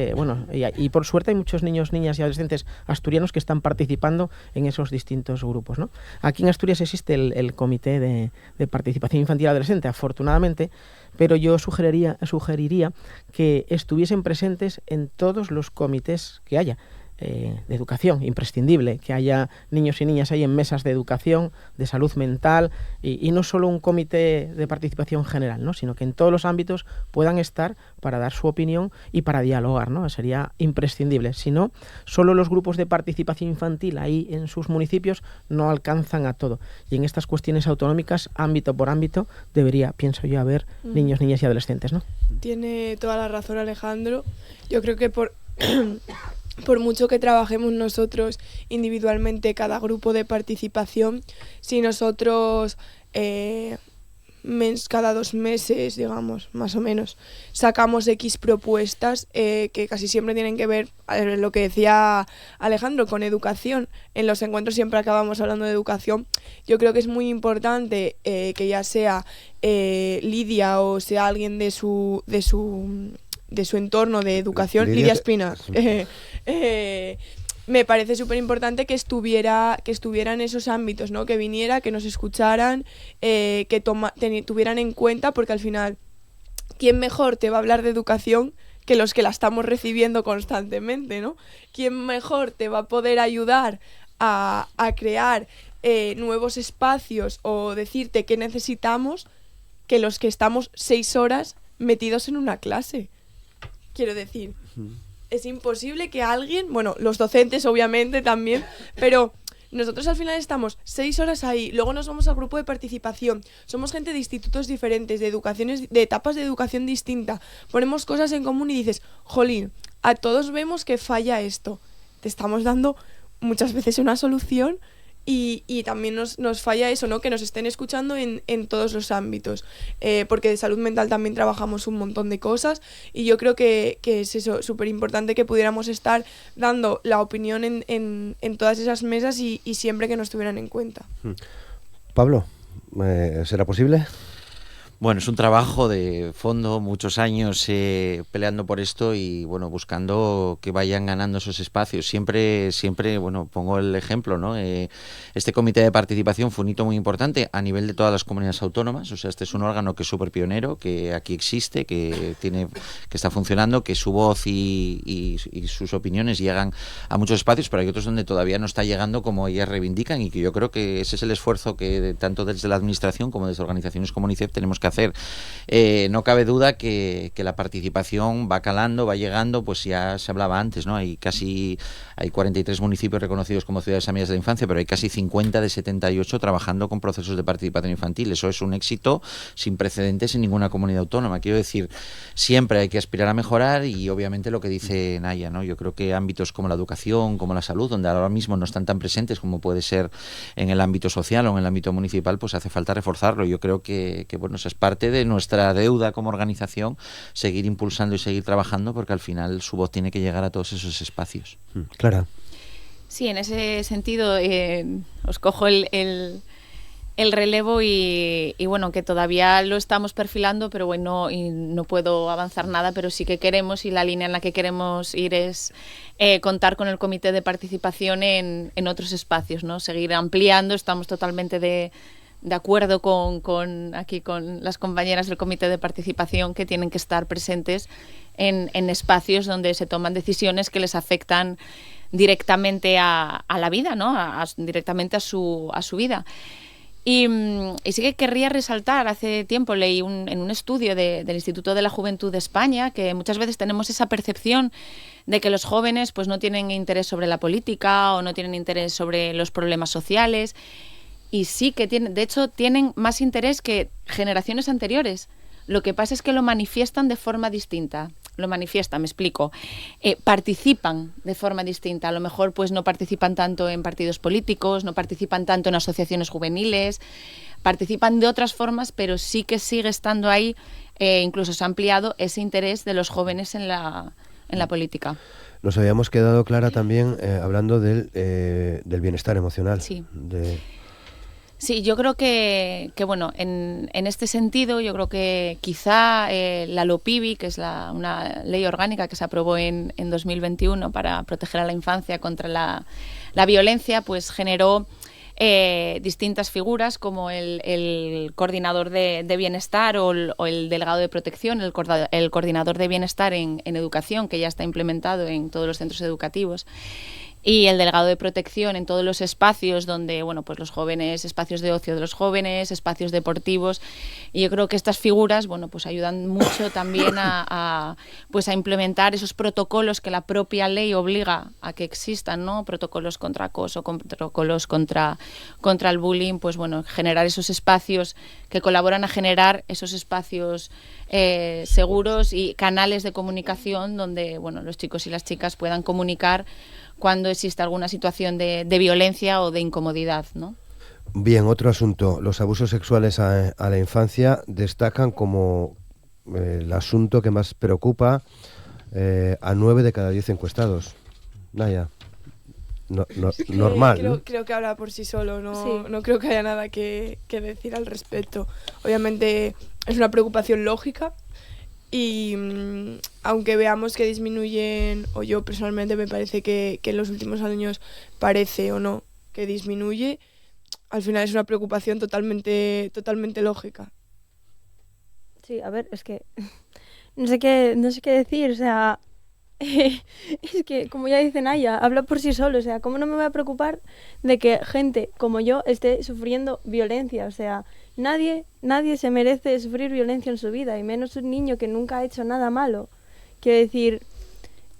y por suerte hay muchos niños, niñas y adolescentes asturianos que están participando en esos distintos grupos, ¿no? Aquí en Asturias existe el Comité de Participación Infantil y Adolescente, afortunadamente, pero yo sugeriría que estuviesen presentes en todos los comités que haya de educación, imprescindible, que haya niños y niñas ahí en mesas de educación, de salud mental, y no solo un comité de participación general, ¿no? Sino que en todos los ámbitos puedan estar para dar su opinión y para dialogar, ¿no? Sería imprescindible. Si no, solo los grupos de participación infantil ahí en sus municipios no alcanzan a todo. Y en estas cuestiones autonómicas, ámbito por ámbito, debería, pienso yo, haber niños, niñas y adolescentes, ¿no? Tiene toda la razón Alejandro. Yo creo que por mucho que trabajemos nosotros individualmente cada grupo de participación, si nosotros cada 2 meses, digamos, más o menos, sacamos X propuestas que casi siempre tienen que ver, lo que decía Alejandro, con educación. En los encuentros siempre acabamos hablando de educación. Yo creo que es muy importante que ya sea Lidia o sea alguien de su entorno de educación, Lidia Espina, me parece súper importante que estuviera en esos ámbitos, ¿no? Que viniera, que nos escucharan, que tuvieran en cuenta, porque al final, ¿quién mejor te va a hablar de educación que los que la estamos recibiendo constantemente, ¿no? ¿Quién mejor te va a poder ayudar a crear nuevos espacios o decirte qué necesitamos que los que estamos 6 horas metidos en una clase? Quiero decir, es imposible que alguien, bueno, los docentes obviamente también, pero nosotros al final estamos 6 horas ahí, luego nos vamos al grupo de participación, somos gente de institutos diferentes, de etapas de educación distinta, ponemos cosas en común y dices, jolín, a todos vemos que falla esto, te estamos dando muchas veces una solución y también nos falla eso, ¿no? Que nos estén escuchando en todos los ámbitos, porque de salud mental también trabajamos un montón de cosas y yo creo que es eso, súper importante que pudiéramos estar dando la opinión en todas esas mesas y siempre que nos tuvieran en cuenta. Pablo, ¿será posible? Bueno, es un trabajo de fondo, muchos años peleando por esto y bueno, buscando que vayan ganando esos espacios. Siempre, bueno, pongo el ejemplo, ¿no? Este comité de participación fue un hito muy importante a nivel de todas las comunidades autónomas. O sea, este es un órgano que es súper pionero, que aquí existe, que está funcionando, que su voz y sus opiniones llegan a muchos espacios, pero hay otros donde todavía no está llegando como ellas reivindican y que yo creo que ese es el esfuerzo que tanto desde la administración como desde organizaciones como UNICEF tenemos que hacer. No cabe duda que la participación va calando, va llegando, pues ya se hablaba antes, ¿no? Hay 43 municipios reconocidos como ciudades amigas de la infancia, pero hay casi 50 de 78 trabajando con procesos de participación infantil. Eso es un éxito sin precedentes en ninguna comunidad autónoma. Quiero decir, siempre hay que aspirar a mejorar y obviamente lo que dice Naya, ¿no? Yo creo que ámbitos como la educación, como la salud, donde ahora mismo no están tan presentes como puede ser en el ámbito social o en el ámbito municipal, pues hace falta reforzarlo. Yo creo que bueno, esa es parte de nuestra deuda como organización, seguir impulsando y seguir trabajando, porque al final su voz tiene que llegar a todos esos espacios. Clara. Sí, en ese sentido os cojo el relevo y bueno, que todavía lo estamos perfilando, pero bueno, y no puedo avanzar nada, pero sí que queremos, y la línea en la que queremos ir es contar con el comité de participación en otros espacios, ¿no? Seguir ampliando, estamos totalmente de acuerdo con las compañeras del comité de participación que tienen que estar presentes en espacios donde se toman decisiones que les afectan directamente a la vida, ¿no? Directamente a su vida. Y sí que querría resaltar, hace tiempo leí en un estudio del Instituto de la Juventud de España que muchas veces tenemos esa percepción de que los jóvenes pues no tienen interés sobre la política o no tienen interés sobre los problemas sociales. Y sí que tienen más interés que generaciones anteriores. Lo que pasa es que lo manifiestan de forma distinta. Me explico. Participan de forma distinta. A lo mejor pues no participan tanto en partidos políticos, no participan tanto en asociaciones juveniles, participan de otras formas, pero sí que sigue estando ahí, incluso se ha ampliado ese interés de los jóvenes en la política. Nos habíamos quedado, Clara, también hablando del bienestar emocional. Sí. Sí, yo creo que bueno, en este sentido, yo creo que quizá la LOPIVI, que es una ley orgánica que se aprobó en 2021 para proteger a la infancia contra la violencia, pues generó distintas figuras como el coordinador de bienestar o el delegado de protección, el coordinador de bienestar en educación, que ya está implementado en todos los centros educativos, y el delegado de protección en todos los espacios donde, bueno, pues los jóvenes, espacios de ocio de los jóvenes, espacios deportivos. Y yo creo que estas figuras, bueno, pues ayudan mucho también a implementar esos protocolos que la propia ley obliga a que existan, ¿no? Protocolos contra acoso, protocolos contra el bullying, pues bueno, generar esos espacios que colaboran a generar esos espacios seguros y canales de comunicación donde, bueno, los chicos y las chicas puedan comunicar cuando existe alguna situación de violencia o de incomodidad, ¿no? Bien, otro asunto. Los abusos sexuales a la infancia destacan como el asunto que más preocupa a 9 de cada 10 encuestados. Naya, normal. Creo que habla por sí solo, no, Sí. no creo que haya nada que decir al respecto. Obviamente es una preocupación lógica. Y aunque veamos que disminuyen, o yo personalmente me parece que en los últimos años parece o no que disminuye, al final es una preocupación totalmente lógica. Sí, a ver, es que no sé qué decir, o sea, es que, como ya dice Naya, habla por sí solo, o sea, ¿cómo no me voy a preocupar de que gente como yo esté sufriendo violencia? O sea, nadie se merece sufrir violencia en su vida, y menos un niño que nunca ha hecho nada malo. Quiero decir,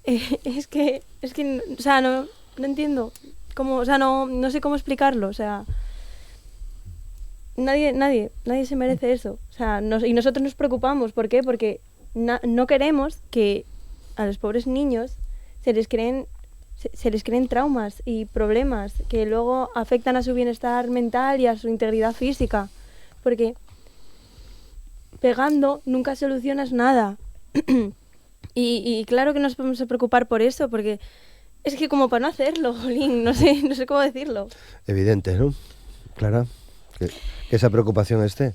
es que, o sea, no entiendo cómo, o sea, no sé cómo explicarlo, o sea, nadie se merece eso, o sea, y nosotros nos preocupamos, ¿por qué? Porque no queremos que a los pobres niños se les creen traumas y problemas que luego afectan a su bienestar mental y a su integridad física, porque pegando nunca solucionas nada. y claro que nos podemos preocupar por eso, porque es que como para no hacerlo, jolín, no sé cómo decirlo. Evidente, ¿no? Clara, que esa preocupación esté.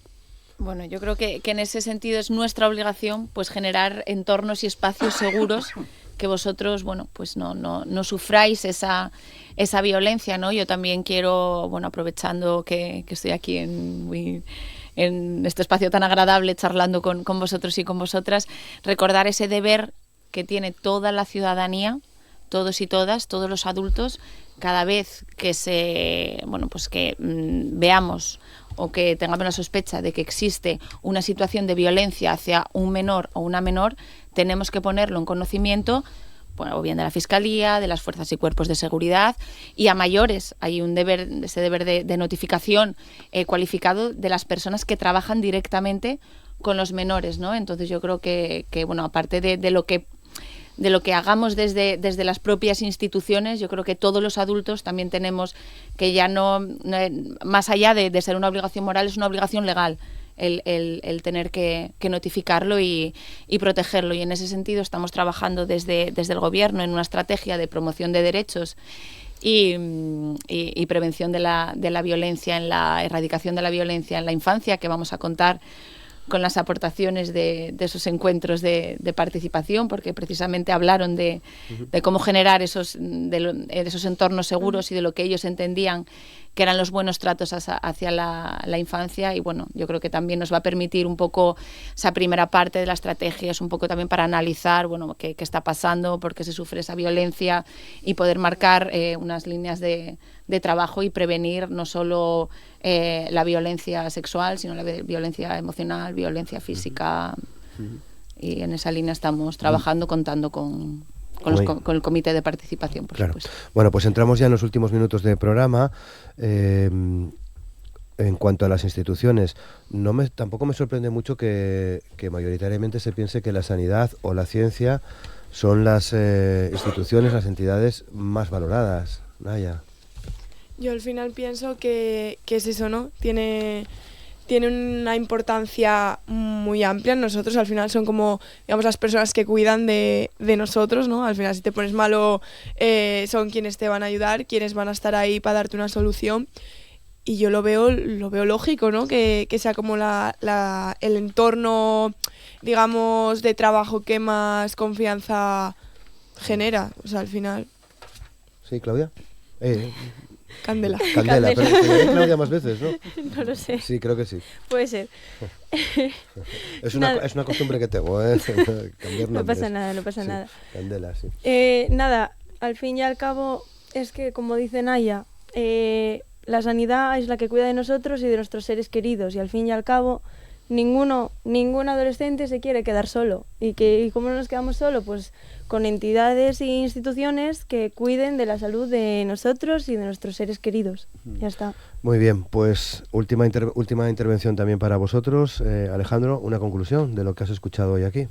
Bueno, yo creo que en ese sentido es nuestra obligación, pues, generar entornos y espacios seguros que vosotros, bueno, pues no sufráis esa violencia, ¿no? Yo también quiero, bueno, aprovechando que estoy aquí en este espacio tan agradable charlando con vosotros y con vosotras, recordar ese deber que tiene toda la ciudadanía, todos y todas, todos los adultos, cada vez que veamos o que tengamos la sospecha de que existe una situación de violencia hacia un menor o una menor, tenemos que ponerlo en conocimiento, bueno, o bien de la Fiscalía, de las fuerzas y cuerpos de seguridad, y a mayores hay ese deber de notificación cualificado de las personas que trabajan directamente con los menores, ¿no? Entonces yo creo que bueno, aparte de lo que hagamos desde las propias instituciones, yo creo que todos los adultos también tenemos que ya no más allá de ser una obligación moral, es una obligación legal el tener que notificarlo y protegerlo. Y en ese sentido estamos trabajando desde el Gobierno en una estrategia de promoción de derechos y prevención de la violencia, en la erradicación de la violencia en la infancia, que vamos a contar con las aportaciones de esos encuentros de participación, porque precisamente hablaron de cómo generar esos entornos seguros y de lo que ellos entendían que eran los buenos tratos hacia la infancia. Y bueno, yo creo que también nos va a permitir un poco esa primera parte de la estrategia, es un poco también para analizar, bueno, qué está pasando, por qué se sufre esa violencia, y poder marcar unas líneas de trabajo y prevenir no solo la violencia sexual, sino la violencia emocional, violencia física. Y en esa línea estamos trabajando, contando con el comité de participación, por supuesto. Bueno, pues entramos ya en los últimos minutos del programa. En cuanto a las instituciones, tampoco me sorprende mucho que mayoritariamente se piense que la sanidad o la ciencia son las instituciones, las entidades más valoradas. Naya. Yo al final pienso que es eso, ¿no? Tiene una importancia muy amplia. Nosotros al final son como, digamos, las personas que cuidan de nosotros, ¿no? Al final, si te pones malo, son quienes te van a ayudar, quienes van a estar ahí para darte una solución. y yo lo veo lógico, ¿no? Que sea como el entorno, digamos, de trabajo que más confianza genera, o sea, al final. Sí, Claudia. Candela. Candela, pero te llamé Claudia más veces, ¿no? No lo sé. Sí, creo que sí. Puede ser. Es una costumbre que tengo, cambiar nombres. No pasa nada, no pasa nada. Candela, sí. Nada, al fin y al cabo es que, como dice Naya, la sanidad es la que cuida de nosotros y de nuestros seres queridos, y al fin y al cabo ningún adolescente se quiere quedar solo. ¿Y cómo nos quedamos solo? Pues con entidades e instituciones que cuiden de la salud de nosotros y de nuestros seres queridos. Ya está. Muy bien, pues última intervención también para vosotros. Alejandro, una conclusión de lo que has escuchado hoy aquí.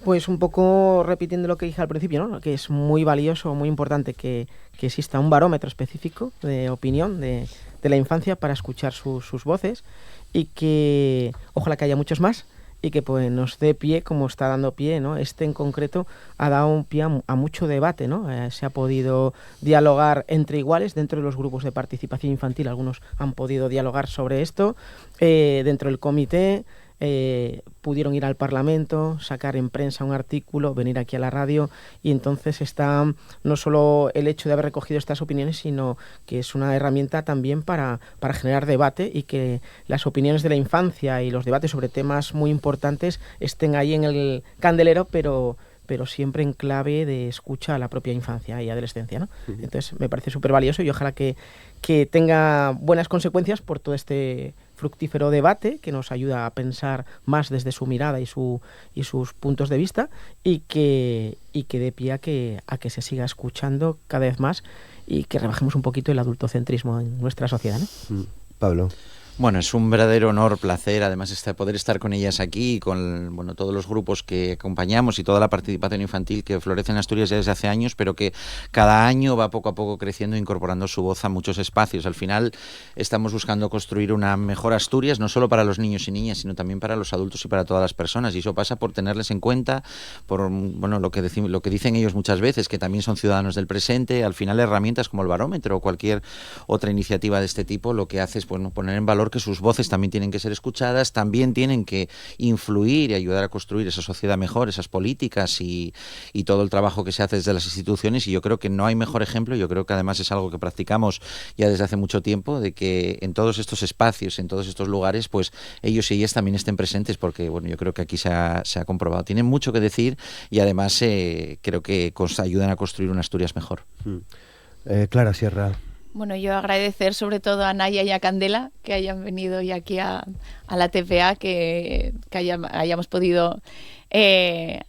Pues un poco repitiendo lo que dije al principio, ¿no? Que es muy valioso, muy importante que exista un barómetro específico de opinión de la infancia para escuchar sus voces, y que ojalá que haya muchos más, y que pues nos dé pie, como está dando pie, ¿no? Este en concreto ha dado un pie a mucho debate, ¿no? Se ha podido dialogar entre iguales dentro de los grupos de participación infantil. Algunos han podido dialogar sobre esto dentro del comité. Pudieron ir al Parlamento, sacar en prensa un artículo, venir aquí a la radio, y entonces está no solo el hecho de haber recogido estas opiniones, sino que es una herramienta también para generar debate, y que las opiniones de la infancia y los debates sobre temas muy importantes estén ahí en el candelero, pero siempre en clave de escucha a la propia infancia y adolescencia, ¿no? Entonces me parece súper valioso, y ojalá que tenga buenas consecuencias por todo este fructífero debate que nos ayuda a pensar más desde su mirada y sus puntos de vista, y que dé pie a que se siga escuchando cada vez más, y que rebajemos un poquito el adultocentrismo en nuestra sociedad, ¿no? Pablo. Bueno, es un verdadero honor, placer, además poder estar con ellas aquí, con todos los grupos que acompañamos y toda la participación infantil que florece en Asturias ya desde hace años, pero que cada año va poco a poco creciendo e incorporando su voz a muchos espacios. Al final estamos buscando construir una mejor Asturias, no solo para los niños y niñas, sino también para los adultos y para todas las personas, y eso pasa por tenerles en cuenta, por lo que dicen ellos muchas veces, que también son ciudadanos del presente. Al final herramientas como el barómetro o cualquier otra iniciativa de este tipo lo que hace es poner en valor que sus voces también tienen que ser escuchadas, también tienen que influir y ayudar a construir esa sociedad mejor, esas políticas y todo el trabajo que se hace desde las instituciones. Y yo creo que no hay mejor ejemplo, yo creo que además es algo que practicamos ya desde hace mucho tiempo, de que en todos estos espacios, en todos estos lugares, pues ellos y ellas también estén presentes, porque bueno, yo creo que aquí se ha comprobado. Tienen mucho que decir, y además creo que ayudan a construir una Asturias mejor. Clara Sierra. Bueno, yo agradecer sobre todo a Naya y a Candela que hayan venido hoy aquí a la TPA, que hayamos podido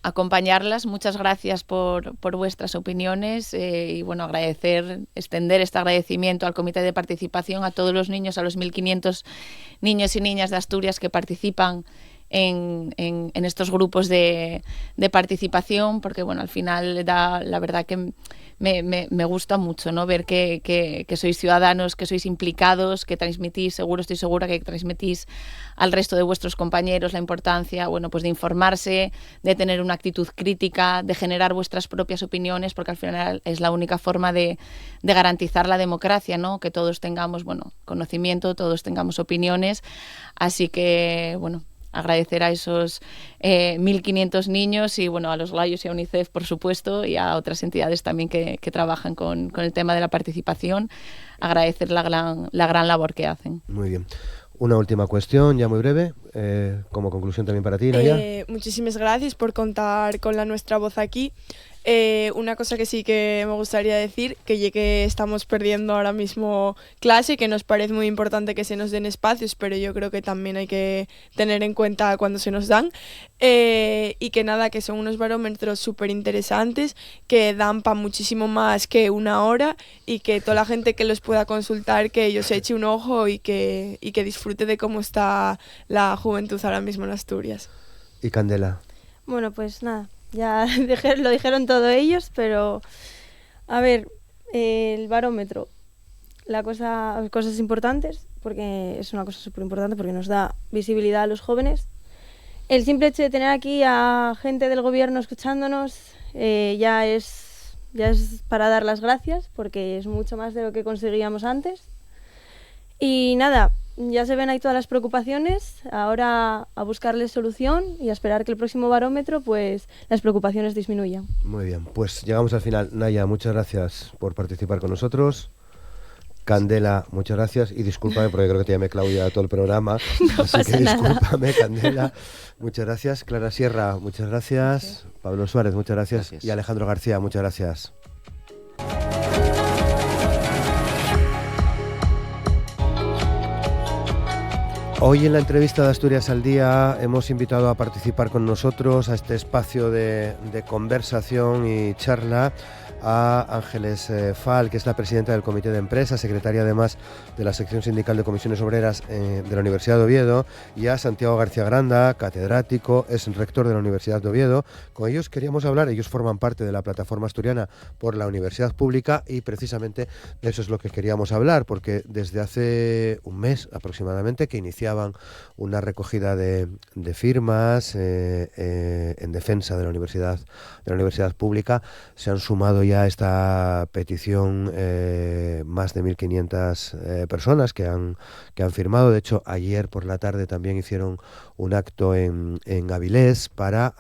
acompañarlas. Muchas gracias por vuestras opiniones, y bueno, extender este agradecimiento al Comité de Participación, a todos los niños, a los 1.500 niños y niñas de Asturias que participan en estos grupos de participación, porque bueno, al final la verdad que me gusta mucho, ¿no? Ver que sois ciudadanos, que sois implicados, que transmitís, estoy segura que transmitís al resto de vuestros compañeros la importancia, bueno, pues de informarse, de tener una actitud crítica, de generar vuestras propias opiniones, porque al final es la única forma de garantizar la democracia, ¿no? Que todos tengamos, bueno, conocimiento, todos tengamos opiniones. Así que, bueno, agradecer a esos 1.500 niños, y bueno, a los Layos y a UNICEF, por supuesto, y a otras entidades también que trabajan con el tema de la participación. Agradecer la gran labor que hacen. Muy bien. Una última cuestión, ya muy breve, como conclusión también para ti, Naya. Muchísimas gracias por contar con nuestra voz aquí. Una cosa que sí que me gustaría decir, que estamos perdiendo ahora mismo clase, que nos parece muy importante que se nos den espacios, pero yo creo que también hay que tener en cuenta cuando se nos dan, y que nada, que son unos barómetros súper interesantes, que dan para muchísimo más que una hora, y que toda la gente que los pueda consultar, que ellos eche un ojo y que disfrute de cómo está la juventud ahora mismo en Asturias. Y Candela. Bueno, pues nada. Ya lo dijeron todos ellos, pero a ver, el barómetro, cosas importantes, porque es una cosa súper importante, porque nos da visibilidad a los jóvenes. El simple hecho de tener aquí a gente del gobierno escuchándonos ya es para dar las gracias, porque es mucho más de lo que conseguíamos antes. Y nada, ya se ven ahí todas las preocupaciones, ahora a buscarles solución y a esperar que el próximo barómetro pues las preocupaciones disminuyan. Muy bien, pues llegamos al final. Naya, muchas gracias por participar con nosotros. Candela, muchas gracias y discúlpame porque creo que te llamé Claudia todo el programa. No así pasa que nada. discúlpame, Candela. Muchas gracias. Clara Sierra, muchas gracias. Pablo Suárez, muchas gracias. Y Alejandro García, muchas gracias. Hoy en la entrevista de Asturias al Día hemos invitado a participar con nosotros a este espacio de conversación y charla a Ángeles Fal, que es la presidenta del Comité de Empresa, secretaria además de la sección sindical de comisiones obreras de la Universidad de Oviedo, y a Santiago García Granda, catedrático, es rector de la Universidad de Oviedo. Con ellos queríamos hablar, ellos forman parte de la plataforma asturiana por la universidad pública y precisamente de eso es lo que queríamos hablar, porque desde hace un mes aproximadamente que iniciaban una recogida de firmas en defensa de la universidad pública, se han sumado ya a esta petición más de 1.500 personas que han firmado. De hecho, ayer por la tarde también hicieron un acto en Avilés para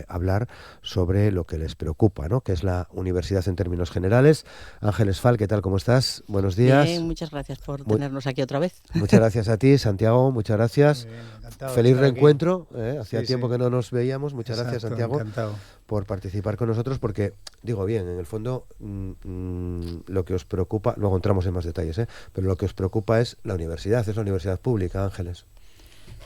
hablar sobre lo que les preocupa, ¿no?, que es la universidad en términos generales. Ángeles Fal, ¿qué tal? ¿Cómo estás? Buenos días. Bien, muchas gracias por tenernos aquí otra vez. Muchas gracias a ti, Santiago, muchas gracias. Bien, encantado de Feliz estar reencuentro, hacía Sí, tiempo sí. que no nos veíamos. Muchas Exacto, gracias, Santiago, encantado. por participar con nosotros, porque, digo bien, en el fondo lo que os preocupa, luego entramos en más detalles, pero lo que os preocupa es la universidad pública, Ángeles.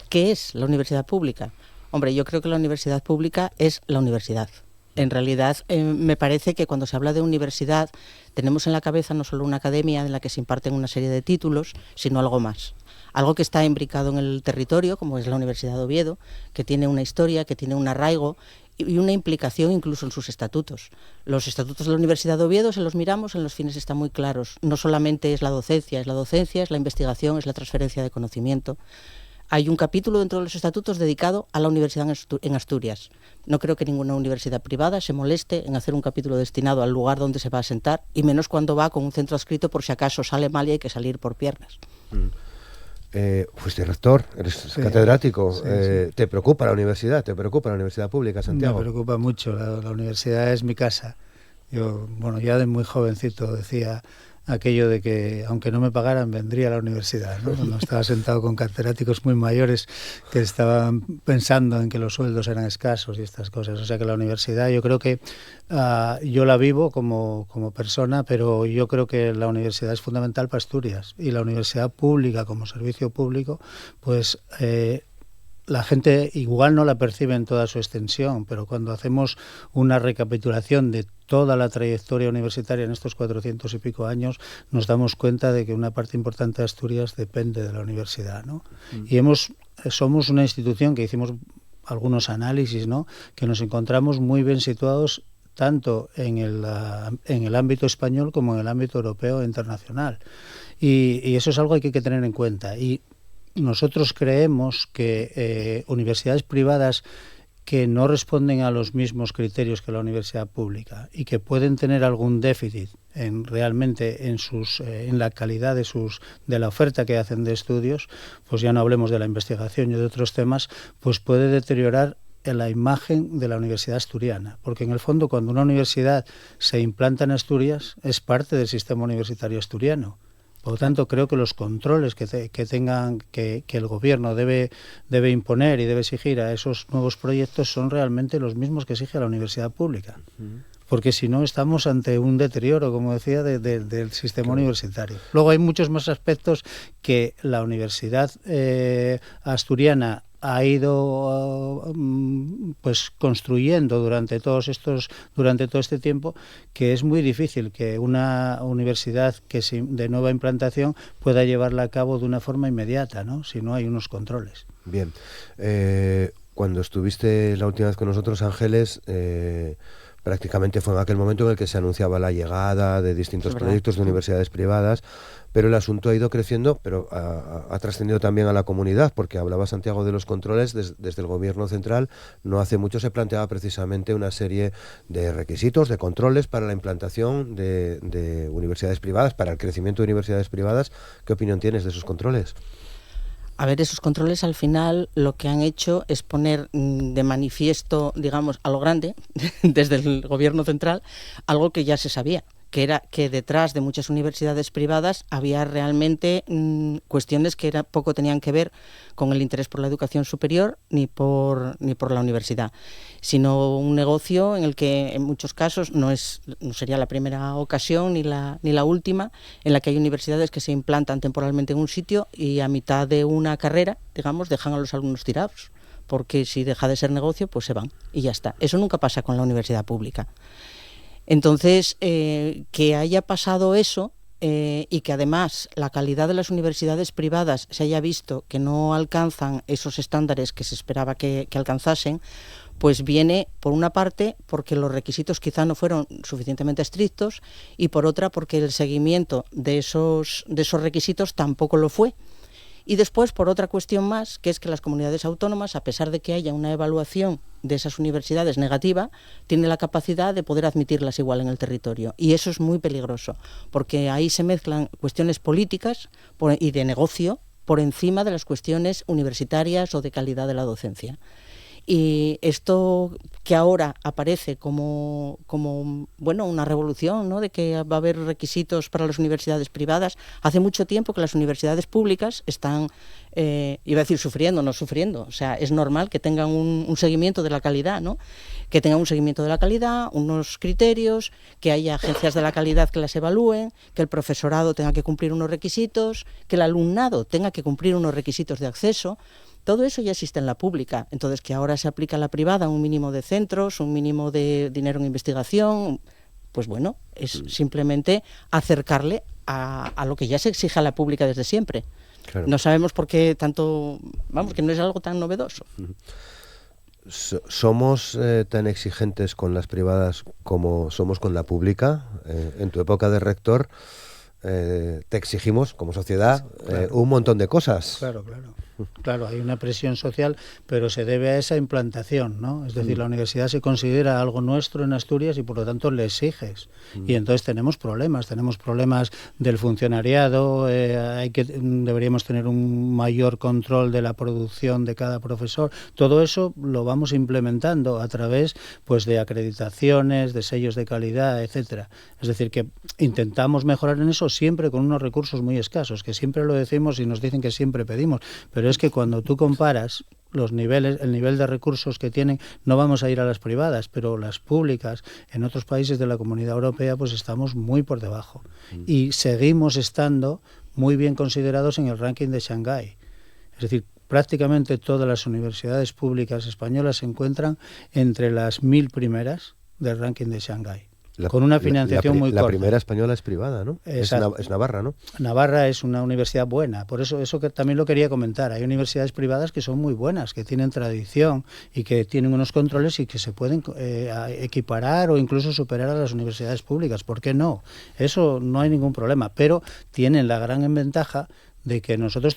¿Qué es la universidad pública? Hombre, yo creo que la universidad pública es la universidad. En realidad, me parece que cuando se habla de universidad tenemos en la cabeza no solo una academia en la que se imparten una serie de títulos, sino algo más. Algo que está imbricado en el territorio, como es la Universidad de Oviedo, que tiene una historia, que tiene un arraigo y una implicación incluso en sus estatutos. Los estatutos de la Universidad de Oviedo, si los miramos, en los fines están muy claros. No solamente es la docencia, es la investigación, es la transferencia de conocimiento. Hay un capítulo dentro de los estatutos dedicado a la universidad en Asturias. No creo que ninguna universidad privada se moleste en hacer un capítulo destinado al lugar donde se va a sentar, y menos cuando va con un centro adscrito por si acaso sale mal y hay que salir por piernas. Fuiste rector, eres catedrático. Sí, sí. ¿Te preocupa la universidad? ¿Te preocupa la universidad pública, Santiago? Me preocupa mucho. La universidad es mi casa. Yo, ya de muy jovencito decía aquello de que aunque no me pagaran vendría a la universidad, ¿no? Cuando estaba sentado con catedráticos muy mayores que estaban pensando en que los sueldos eran escasos y estas cosas. O sea que la universidad, yo creo que yo la vivo como persona, pero yo creo que la universidad es fundamental para Asturias, y la universidad pública como servicio público, pues la gente igual no la percibe en toda su extensión, pero cuando hacemos una recapitulación de toda la trayectoria universitaria en estos 400 y pico años, nos damos cuenta de que una parte importante de Asturias depende de la universidad, ¿no? Y somos una institución que hicimos algunos análisis, ¿no?, que nos encontramos muy bien situados tanto en el ámbito español como en el ámbito europeo e internacional. Y eso es algo que hay que tener en cuenta. Y nosotros creemos que universidades privadas que no responden a los mismos criterios que la universidad pública y que pueden tener algún déficit realmente en la calidad de la oferta que hacen de estudios, pues ya no hablemos de la investigación y de otros temas, pues puede deteriorar la imagen de la universidad asturiana, porque en el fondo cuando una universidad se implanta en Asturias es parte del sistema universitario asturiano. Por lo tanto, creo que los controles que el gobierno debe imponer y debe exigir a esos nuevos proyectos son realmente los mismos que exige a la universidad pública. Porque si no, estamos ante un deterioro, como decía, del sistema universitario. Luego hay muchos más aspectos que la universidad asturiana ha ido pues construyendo durante todo este tiempo, que es muy difícil que una universidad de nueva implantación pueda llevarla a cabo de una forma inmediata, ¿no?, si no hay unos controles. Bien, cuando estuviste la última vez con nosotros, Ángeles, prácticamente fue en aquel momento en el que se anunciaba la llegada de distintos proyectos de universidades privadas, pero el asunto ha ido creciendo, pero ha trascendido también a la comunidad, porque hablaba Santiago de los controles desde el gobierno central. No hace mucho se planteaba precisamente una serie de requisitos, de controles para la implantación de universidades privadas, para el crecimiento de universidades privadas. ¿Qué opinión tienes de esos controles? A ver, esos controles al final lo que han hecho es poner de manifiesto, digamos, a lo grande, desde el gobierno central, algo que ya se sabía, que era que detrás de muchas universidades privadas había realmente cuestiones que poco tenían que ver con el interés por la educación superior ni por la universidad, sino un negocio en el que en muchos casos no sería la primera ocasión ni la última, en la que hay universidades que se implantan temporalmente en un sitio y a mitad de una carrera, digamos, dejan a los alumnos tirados, porque si deja de ser negocio, pues se van y ya está. Eso nunca pasa con la universidad pública. Entonces, que haya pasado eso y que además la calidad de las universidades privadas se haya visto que no alcanzan esos estándares que se esperaba que alcanzasen, pues viene, por una parte, porque los requisitos quizá no fueron suficientemente estrictos y por otra, porque el seguimiento de esos requisitos tampoco lo fue. Y después, por otra cuestión más, que es que las comunidades autónomas, a pesar de que haya una evaluación de esas universidades negativa, tienen la capacidad de poder admitirlas igual en el territorio. Y eso es muy peligroso, porque ahí se mezclan cuestiones políticas y de negocio por encima de las cuestiones universitarias o de calidad de la docencia. Y esto que ahora aparece como bueno, una revolución, ¿no?, de que va a haber requisitos para las universidades privadas, hace mucho tiempo que las universidades públicas están, iba a decir sufriendo, no sufriendo, o sea, es normal que tengan un seguimiento de la calidad, ¿no?, que tengan un seguimiento de la calidad, unos criterios, que haya agencias de la calidad que las evalúen, que el profesorado tenga que cumplir unos requisitos, que el alumnado tenga que cumplir unos requisitos de acceso. Todo eso ya existe en la pública, entonces que ahora se aplica a la privada un mínimo de centros, un mínimo de dinero en investigación, pues bueno, es simplemente acercarle a lo que ya se exige a la pública desde siempre. Claro. No sabemos por qué tanto, vamos, que no es algo tan novedoso. ¿Somos tan exigentes con las privadas como somos con la pública? En tu época de rector te exigimos como sociedad un montón de cosas. Claro, hay una presión social, pero se debe a esa implantación, ¿no? Es decir, la universidad se considera algo nuestro en Asturias y por lo tanto le exiges. Y entonces tenemos problemas del funcionariado, deberíamos tener un mayor control de la producción de cada profesor. Todo eso lo vamos implementando a través, pues, de acreditaciones, de sellos de calidad, etcétera. Es decir, que intentamos mejorar en eso siempre con unos recursos muy escasos, que siempre lo decimos y nos dicen que siempre pedimos, pero es que cuando tú comparas el nivel de recursos que tienen, no vamos a ir a las privadas, pero las públicas en otros países de la Comunidad Europea, pues estamos muy por debajo. Y seguimos estando muy bien considerados en el ranking de Shanghái. Es decir, prácticamente todas las universidades públicas españolas se encuentran entre las 1000 primeras del ranking de Shanghái. Con una financiación muy corta. La primera española es privada, ¿no? Es Navarra, ¿no? Navarra es una universidad buena, por eso que también lo quería comentar. Hay universidades privadas que son muy buenas, que tienen tradición y que tienen unos controles y que se pueden equiparar o incluso superar a las universidades públicas. ¿Por qué no? Eso no hay ningún problema, pero tienen la gran ventaja de que nosotros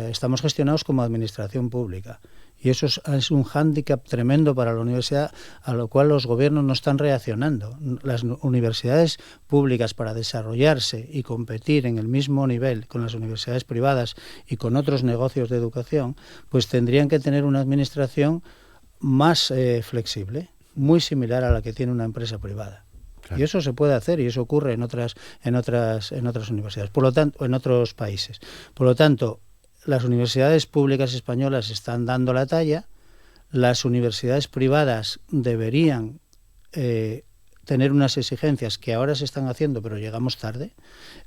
estamos gestionados como administración pública. Y eso es un hándicap tremendo para la universidad, a lo cual los gobiernos no están reaccionando. Las universidades públicas, para desarrollarse y competir en el mismo nivel con las universidades privadas y con otros negocios de educación, pues tendrían que tener una administración más flexible, muy similar a la que tiene una empresa privada. Claro. Y eso se puede hacer y eso ocurre en otras universidades, por lo tanto, en otros países. Por lo tanto, las universidades públicas españolas están dando la talla, las universidades privadas deberían tener unas exigencias que ahora se están haciendo, pero llegamos tarde,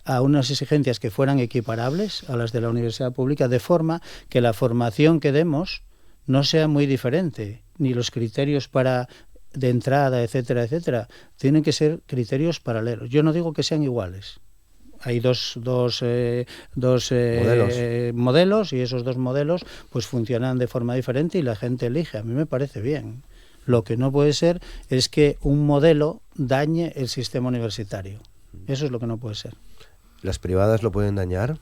a unas exigencias que fueran equiparables a las de la universidad pública, de forma que la formación que demos no sea muy diferente, ni los criterios de entrada, etcétera, etcétera, tienen que ser criterios paralelos. Yo no digo que sean iguales. Hay dos modelos y esos dos modelos pues funcionan de forma diferente y la gente elige. A mí me parece bien. Lo que no puede ser es que un modelo dañe el sistema universitario. Eso es lo que no puede ser. ¿Las privadas lo pueden dañar?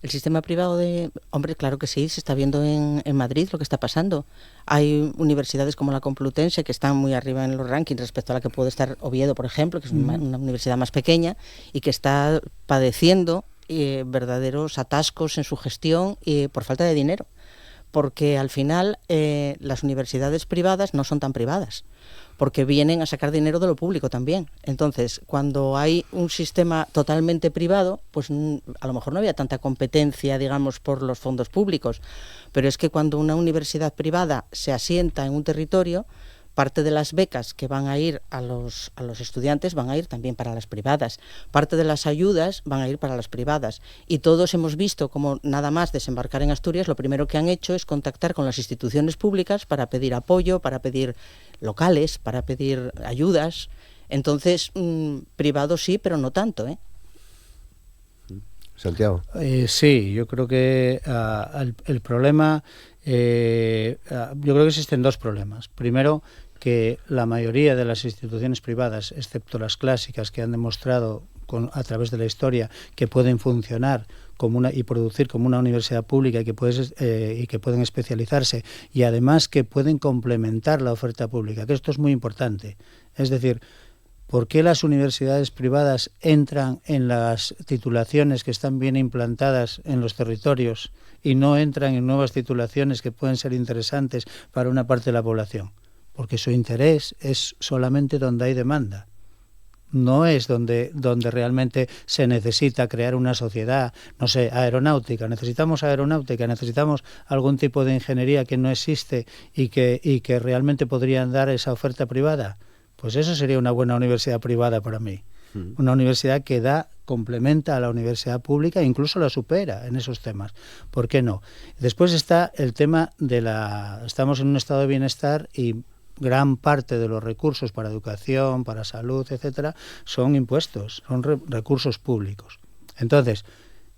El sistema privado Hombre, claro que sí, se está viendo en Madrid lo que está pasando. Hay universidades como la Complutense que están muy arriba en los rankings respecto a la que puede estar Oviedo, por ejemplo, que es una universidad más pequeña y que está padeciendo verdaderos atascos en su gestión por falta de dinero. Porque al final las universidades privadas no son tan privadas, porque vienen a sacar dinero de lo público también. Entonces, cuando hay un sistema totalmente privado, pues a lo mejor no había tanta competencia, digamos, por los fondos públicos, pero es que cuando una universidad privada se asienta en un territorio, parte de las becas que van a ir a los estudiantes van a ir también para las privadas. Parte de las ayudas van a ir para las privadas. Y todos hemos visto como nada más desembarcar en Asturias, lo primero que han hecho es contactar con las instituciones públicas para pedir apoyo, para pedir locales, para pedir ayudas. Entonces, privado sí, pero no tanto, ¿eh? Santiago. Sí, yo creo que el problema... yo creo que existen dos problemas. Primero, que la mayoría de las instituciones privadas, excepto las clásicas que han demostrado a través de la historia que pueden funcionar y producir como una universidad pública y que pueden especializarse y además que pueden complementar la oferta pública, que esto es muy importante. Es decir, ¿por qué las universidades privadas entran en las titulaciones que están bien implantadas en los territorios y no entran en nuevas titulaciones que pueden ser interesantes para una parte de la población? Porque su interés es solamente donde hay demanda. No es donde realmente se necesita crear una sociedad, no sé, aeronáutica. Necesitamos algún tipo de ingeniería que no existe y que realmente podrían dar esa oferta privada. Pues eso sería una buena universidad privada para mí. Una universidad que complementa a la universidad pública e incluso la supera en esos temas. ¿Por qué no? Después está el tema estamos en un estado de bienestar y gran parte de los recursos para educación, para salud, etcétera, son impuestos, son recursos públicos. Entonces,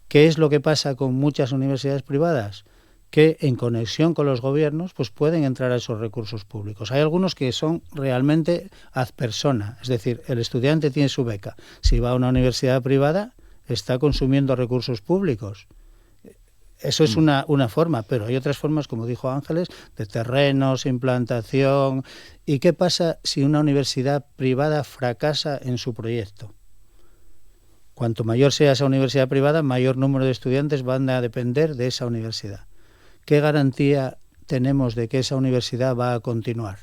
¿qué es lo que pasa con muchas universidades privadas? Que en conexión con los gobiernos pues pueden entrar a esos recursos públicos. Hay algunos que son realmente ad persona, es decir, el estudiante tiene su beca. Si va a una universidad privada, está consumiendo recursos públicos. Eso es una forma, pero hay otras formas, como dijo Ángeles, de terrenos, implantación. ¿Y qué pasa si una universidad privada fracasa en su proyecto? Cuanto mayor sea esa universidad privada, mayor número de estudiantes van a depender de esa universidad. ¿Qué garantía tenemos de que esa universidad va a continuar?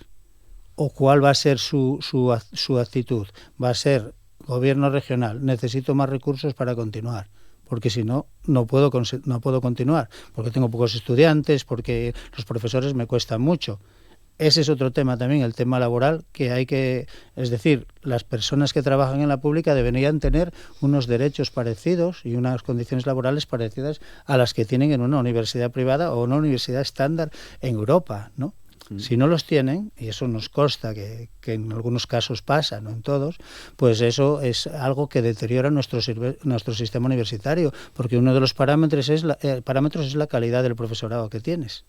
¿O cuál va a ser su actitud? Va a ser gobierno regional, necesito más recursos para continuar, porque si no, no puedo continuar, porque tengo pocos estudiantes, porque los profesores me cuestan mucho. Ese es otro tema también, el tema laboral, es decir, las personas que trabajan en la pública deberían tener unos derechos parecidos y unas condiciones laborales parecidas a las que tienen en una universidad privada o una universidad estándar en Europa, ¿no? Si no los tienen, y eso nos consta que en algunos casos pasa, no en todos, pues eso es algo que deteriora nuestro sistema universitario, porque uno de los parámetros es la calidad del profesorado que tienes.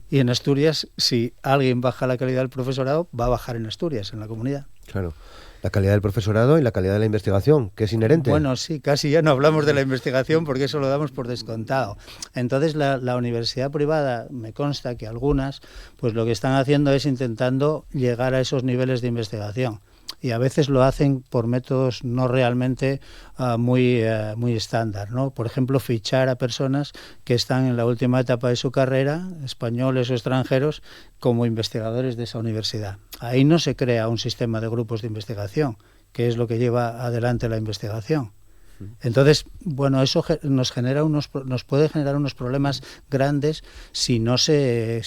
Y en Asturias, si alguien baja la calidad del profesorado, va a bajar en Asturias, en la comunidad. Claro. La calidad del profesorado y la calidad de la investigación, que es inherente. Bueno, sí, casi ya no hablamos de la investigación porque eso lo damos por descontado. Entonces, la universidad privada, me consta que algunas, pues lo que están haciendo es intentando llegar a esos niveles de investigación. Y a veces lo hacen por métodos no realmente muy estándar, ¿no? Por ejemplo, fichar a personas que están en la última etapa de su carrera, españoles o extranjeros, como investigadores de esa universidad. Ahí no se crea un sistema de grupos de investigación, que es lo que lleva adelante la investigación. Entonces, bueno, eso nos puede generar unos problemas grandes si no se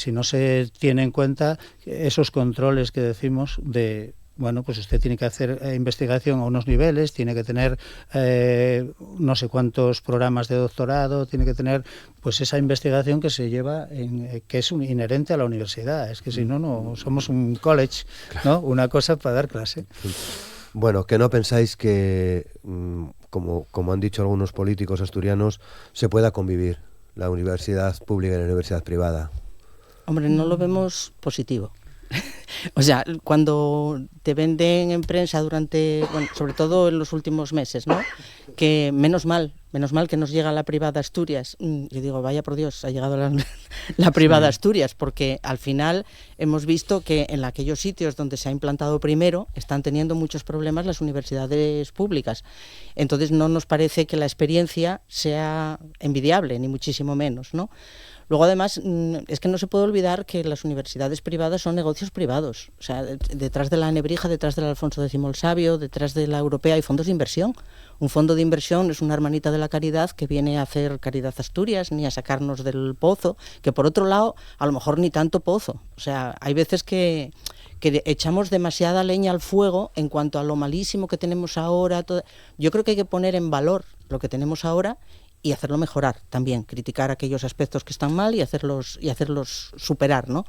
tiene en cuenta esos controles que decimos de... Bueno, pues usted tiene que hacer investigación a unos niveles, tiene que tener no sé cuántos programas de doctorado, tiene que tener pues esa investigación que se lleva, que es inherente a la universidad. Es que si no somos un college, ¿no? Una cosa para dar clase. Bueno, que no pensáis que, como han dicho algunos políticos asturianos, se pueda convivir la universidad pública y la universidad privada. Hombre, no lo vemos positivo. O sea, cuando te venden en prensa durante, bueno, sobre todo en los últimos meses, ¿no? Que menos mal que nos llega la privada Asturias. Yo digo, vaya por Dios, ha llegado la privada Asturias, porque al final hemos visto que en aquellos sitios donde se ha implantado primero están teniendo muchos problemas las universidades públicas. Entonces no nos parece que la experiencia sea envidiable, ni muchísimo menos, ¿no? Luego, además, es que no se puede olvidar que las universidades privadas son negocios privados. O sea, detrás de la Nebrija, detrás del Alfonso X el Sabio, detrás de la Europea hay fondos de inversión. Un fondo de inversión es una hermanita de la caridad que viene a hacer Caridad Asturias, ni a sacarnos del pozo, que por otro lado, a lo mejor ni tanto pozo. O sea, hay veces que echamos demasiada leña al fuego en cuanto a lo malísimo que tenemos ahora. Yo creo que hay que poner en valor lo que tenemos ahora y hacerlo mejorar también, criticar aquellos aspectos que están mal y hacerlos superar, ¿no?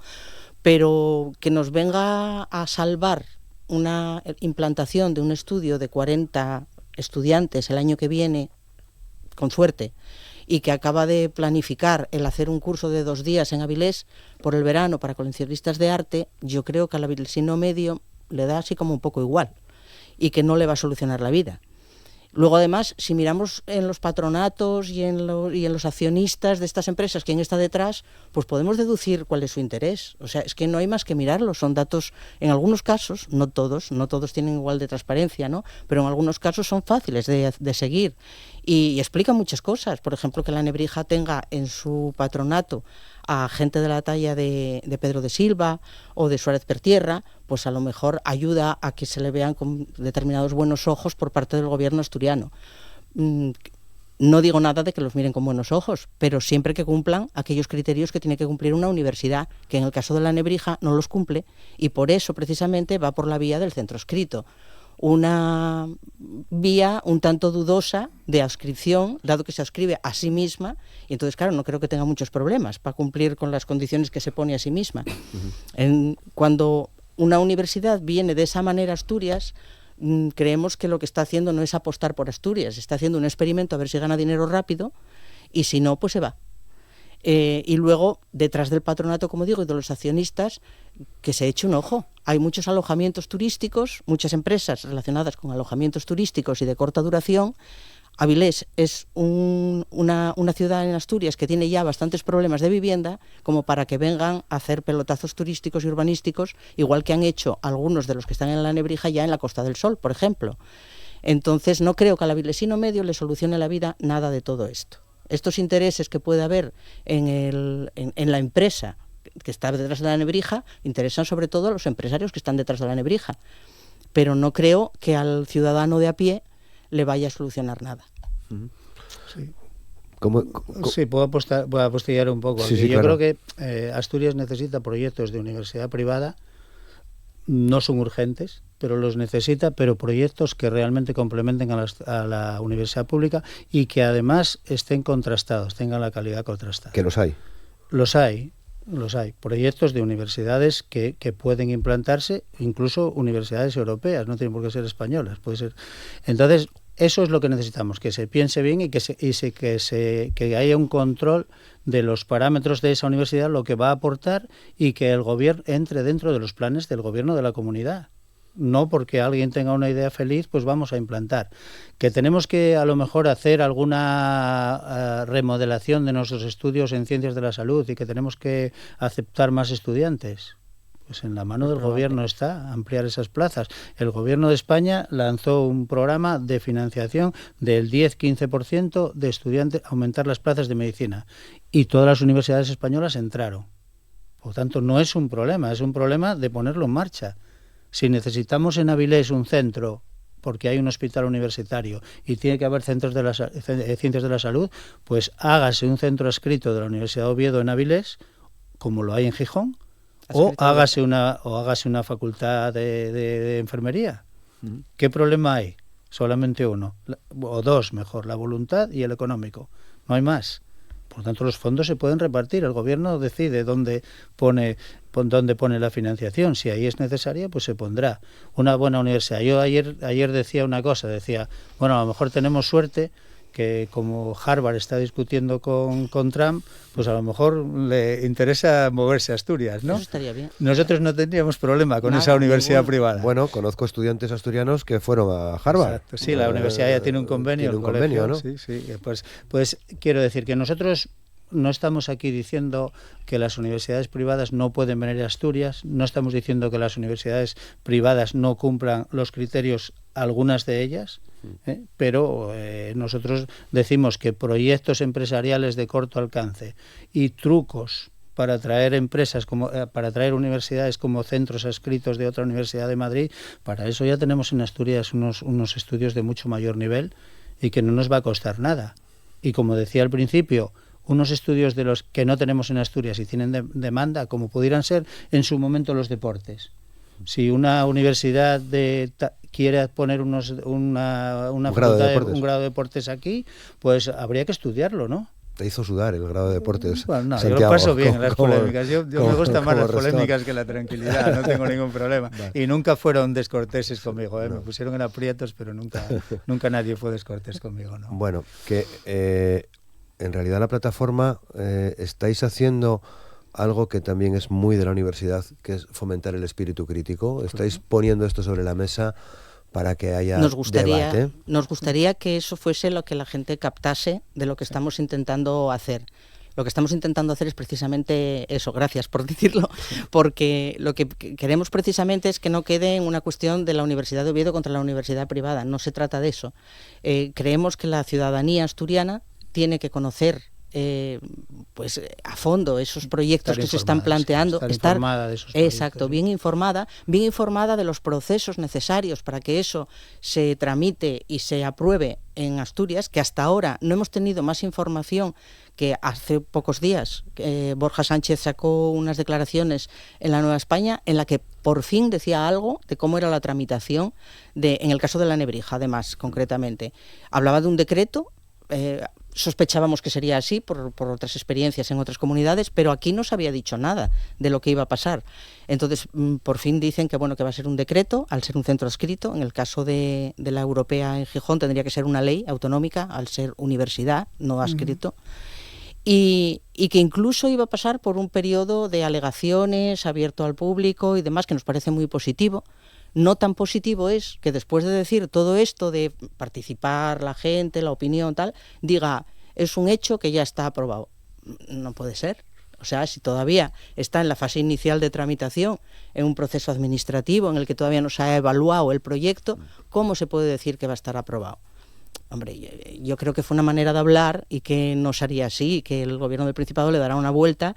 Pero que nos venga a salvar una implantación de un estudio de 40 estudiantes el año que viene, con suerte, y que acaba de planificar el hacer un curso de 2 días en Avilés por el verano para coleccionistas de arte, yo creo que al avilesino medio le da así como un poco igual y que no le va a solucionar la vida. Luego, además, si miramos en los patronatos y en los accionistas de estas empresas, quién está detrás, pues podemos deducir cuál es su interés. O sea, es que no hay más que mirarlo. Son datos, en algunos casos, no todos tienen igual de transparencia, ¿no? Pero en algunos casos son fáciles de seguir y explican muchas cosas. Por ejemplo, que la Nebrija tenga en su patronato a gente de la talla de Pedro de Silva o de Suárez Pertierra, pues a lo mejor ayuda a que se le vean con determinados buenos ojos por parte del gobierno asturiano. No digo nada de que los miren con buenos ojos, pero siempre que cumplan aquellos criterios que tiene que cumplir una universidad, que en el caso de la Nebrija no los cumple, y por eso precisamente va por la vía del centro escrito. Una vía un tanto dudosa de adscripción, dado que se adscribe a sí misma, y entonces, claro, no creo que tenga muchos problemas para cumplir con las condiciones que se pone a sí misma. Cuando una universidad viene de esa manera a Asturias, creemos que lo que está haciendo no es apostar por Asturias, está haciendo un experimento a ver si gana dinero rápido, y si no, pues se va. Y luego, detrás del patronato, como digo, y de los accionistas, que se eche un ojo. Hay muchos alojamientos turísticos, muchas empresas relacionadas con alojamientos turísticos y de corta duración. Avilés es una ciudad en Asturias que tiene ya bastantes problemas de vivienda, como para que vengan a hacer pelotazos turísticos y urbanísticos, igual que han hecho algunos de los que están en la Nebrija ya en la Costa del Sol, por ejemplo. Entonces, no creo que al avilesino medio le solucione la vida nada de todo esto. Estos intereses que puede haber en la empresa que está detrás de la Nebrija interesan sobre todo a los empresarios que están detrás de la Nebrija, pero no creo que al ciudadano de a pie le vaya a solucionar nada. Sí. Sí, puedo apostillar un poco. Sí, yo claro. creo que Asturias necesita proyectos de universidad privada, no son urgentes, pero los necesita, pero proyectos que realmente complementen a la universidad pública y que además estén contrastados, tengan la calidad contrastada. Que los hay. Los hay. Proyectos de universidades que pueden implantarse, incluso universidades europeas, no tienen por qué ser españolas, puede ser. Entonces, eso es lo que necesitamos, que se piense bien y que haya un control de los parámetros de esa universidad, lo que va a aportar, y que el gobierno entre dentro de los planes del gobierno de la comunidad. No porque alguien tenga una idea feliz, pues vamos a implantar. Que tenemos que a lo mejor hacer alguna remodelación de nuestros estudios en ciencias de la salud y que tenemos que aceptar más estudiantes. Pues en la mano del gobierno está ampliar esas plazas. El gobierno de España lanzó un programa de financiación del 10-15% de estudiantes, aumentar las plazas de medicina. Y todas las universidades españolas entraron. Por lo tanto, no es un problema, es un problema de ponerlo en marcha. Si necesitamos en Avilés un centro, porque hay un hospital universitario y tiene que haber centros de ciencias de la salud, pues hágase un centro adscrito de la Universidad de Oviedo en Avilés, como lo hay en Gijón, o hágase una facultad de enfermería. ¿Qué problema hay? Solamente uno, o dos mejor, la voluntad y el económico. No hay más. Por lo tanto, los fondos se pueden repartir. El gobierno decide dónde pone la financiación. Si ahí es necesaria, pues se pondrá. Una buena universidad. Yo ayer decía una cosa, bueno, a lo mejor tenemos suerte que como Harvard está discutiendo con Trump, pues a lo mejor le interesa moverse a Asturias, ¿no? Eso estaría bien. Nosotros no tendríamos problema con esa universidad privada. Bueno, conozco estudiantes asturianos que fueron a Harvard. Exacto, sí, la universidad ya tiene un convenio. Tiene un convenio, ¿no? Sí, pues quiero decir que nosotros no estamos aquí diciendo que las universidades privadas no pueden venir a Asturias, no estamos diciendo que las universidades privadas no cumplan los criterios, algunas de ellas, pero nosotros decimos que proyectos empresariales de corto alcance y trucos para atraer empresas, para atraer universidades como centros adscritos de otra universidad de Madrid, para eso ya tenemos en Asturias unos estudios de mucho mayor nivel y que no nos va a costar nada. Y como decía al principio, unos estudios de los que no tenemos en Asturias y tienen demanda, como pudieran ser en su momento los deportes. Si una universidad quiere poner un grado de deportes aquí, pues habría que estudiarlo, ¿no? Te hizo sudar el grado de deportes. Bueno, no, Santiago, yo lo paso bien en las polémicas. Yo me gustan más las restor. polémicas que la tranquilidad, no tengo ningún problema. Vale. Y nunca fueron descorteses conmigo, ¿eh? No. Me pusieron en aprietos, pero nunca nadie fue descortés conmigo, ¿no? Bueno, que en realidad la plataforma estáis haciendo algo que también es muy de la universidad, que es fomentar el espíritu crítico. Estáis poniendo esto sobre la mesa para que haya debate. Nos gustaría que eso fuese lo que la gente captase de lo que estamos intentando hacer. Lo que estamos intentando hacer es precisamente eso, gracias por decirlo, porque lo que queremos precisamente es que no quede en una cuestión de la Universidad de Oviedo contra la universidad privada, no se trata de eso. Creemos que la ciudadanía asturiana tiene que conocer pues a fondo esos proyectos que se están planteando, estar informada de esos proyectos, exacto, bien informada de los procesos necesarios para que eso se tramite y se apruebe en Asturias, que hasta ahora no hemos tenido más información que hace pocos días. Borja Sánchez sacó unas declaraciones en la Nueva España en la que por fin decía algo de cómo era la tramitación en el caso de la Nebrija, además, concretamente. Hablaba de un decreto. Sospechábamos que sería así por otras experiencias en otras comunidades, pero aquí no se había dicho nada de lo que iba a pasar. Entonces, por fin dicen que va a ser un decreto, al ser un centro adscrito. En el caso de la Europea en Gijón tendría que ser una ley autonómica, al ser universidad, no adscrito. Y que incluso iba a pasar por un periodo de alegaciones abierto al público y demás, que nos parece muy positivo. No tan positivo es que después de decir todo esto de participar la gente, la opinión, tal, diga, es un hecho que ya está aprobado. No puede ser. O sea, si todavía está en la fase inicial de tramitación, en un proceso administrativo en el que todavía no se ha evaluado el proyecto, ¿cómo se puede decir que va a estar aprobado? Hombre, yo creo que fue una manera de hablar y que no sería así, que el Gobierno del Principado le dará una vuelta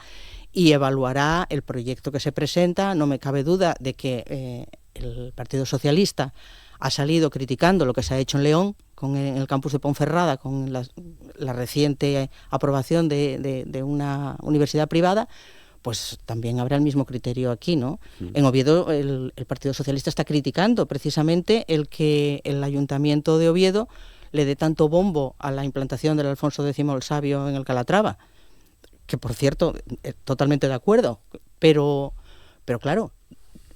y evaluará el proyecto que se presenta. No me cabe duda de que el Partido Socialista ha salido criticando lo que se ha hecho en León, en el campus de Ponferrada, con la reciente aprobación de una universidad privada. Pues también habrá el mismo criterio aquí, ¿no? En Oviedo el Partido Socialista está criticando precisamente el que el Ayuntamiento de Oviedo le dé tanto bombo a la implantación del Alfonso X el Sabio en el Calatrava, que por cierto, totalmente de acuerdo, pero claro,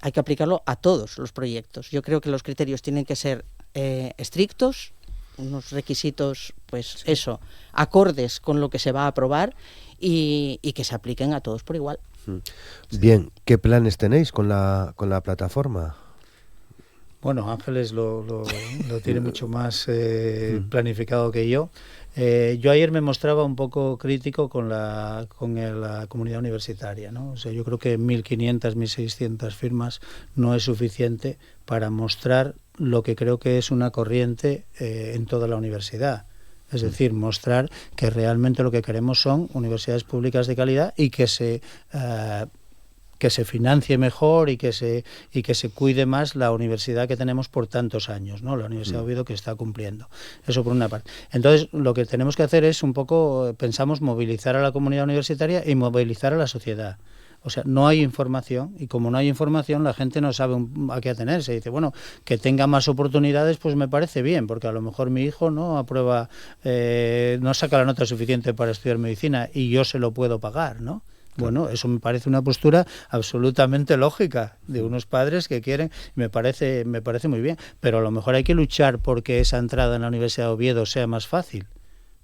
hay que aplicarlo a todos los proyectos. Yo creo que los criterios tienen que ser estrictos, unos requisitos, pues eso, acordes con lo que se va a aprobar y que se apliquen a todos por igual. Bien, ¿qué planes tenéis con la plataforma? Bueno, Ángeles lo tiene mucho más planificado que yo. Yo ayer me mostraba un poco crítico con la comunidad universitaria, ¿no? O sea, yo creo que 1.500, 1.600 firmas no es suficiente para mostrar lo que creo que es una corriente en toda la universidad. Es decir, mostrar que realmente lo que queremos son universidades públicas de calidad y que se financie mejor y que se cuide más la universidad que tenemos por tantos años, ¿no? La Universidad de Oviedo, que está cumpliendo. Eso por una parte. Entonces, lo que tenemos que hacer es un poco, pensamos, movilizar a la comunidad universitaria y movilizar a la sociedad. O sea, no hay información, y como no hay información, la gente no sabe a qué atenerse. Dice, bueno, que tenga más oportunidades, pues me parece bien, porque a lo mejor mi hijo no aprueba, no saca la nota suficiente para estudiar medicina y yo se lo puedo pagar, ¿no? Bueno, eso me parece una postura absolutamente lógica de unos padres que quieren, me parece muy bien, pero a lo mejor hay que luchar porque esa entrada en la Universidad de Oviedo sea más fácil.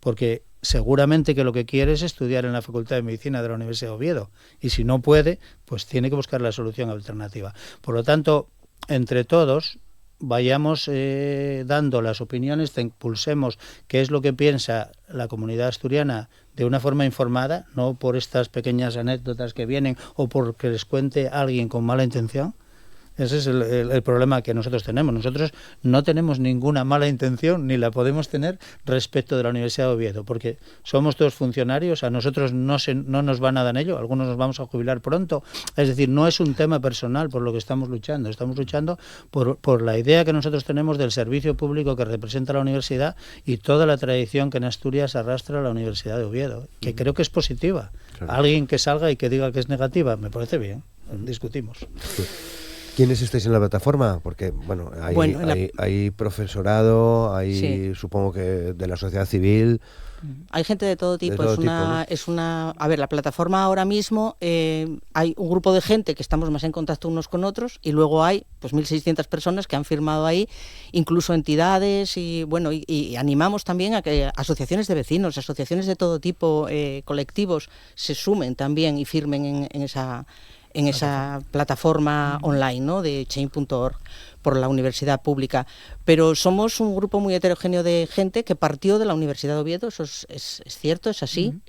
porque seguramente que lo que quiere es estudiar en la Facultad de Medicina de la Universidad de Oviedo, y si no puede, pues tiene que buscar la solución alternativa. Por lo tanto, entre todos vayamos dando las opiniones, impulsemos qué es lo que piensa la comunidad asturiana de una forma informada, no por estas pequeñas anécdotas que vienen o porque les cuente alguien con mala intención. Ese es el problema que nosotros tenemos. Nosotros no tenemos ninguna mala intención, ni la podemos tener respecto de la Universidad de Oviedo, porque somos todos funcionarios, a nosotros no nos va nada en ello, algunos nos vamos a jubilar pronto. Es decir, no es un tema personal por lo que estamos luchando por la idea que nosotros tenemos del servicio público que representa la universidad y toda la tradición que en Asturias arrastra la Universidad de Oviedo, que creo que es positiva. Claro. Alguien que salga y que diga que es negativa, me parece bien, discutimos. Sí. ¿Quiénes estáis en la plataforma? Porque, bueno, hay profesorado, hay, sí, supongo que de la sociedad civil. Hay gente de todo tipo. A ver, la plataforma ahora mismo hay un grupo de gente que estamos más en contacto unos con otros, y luego hay pues 1.600 personas que han firmado ahí, incluso entidades, y bueno, y animamos también a que asociaciones de vecinos, asociaciones de todo tipo, colectivos, se sumen también y firmen en esa plataforma online, ¿no?, de change.org, por la universidad pública. Pero somos un grupo muy heterogéneo de gente que partió de la Universidad de Oviedo, eso es cierto, es así,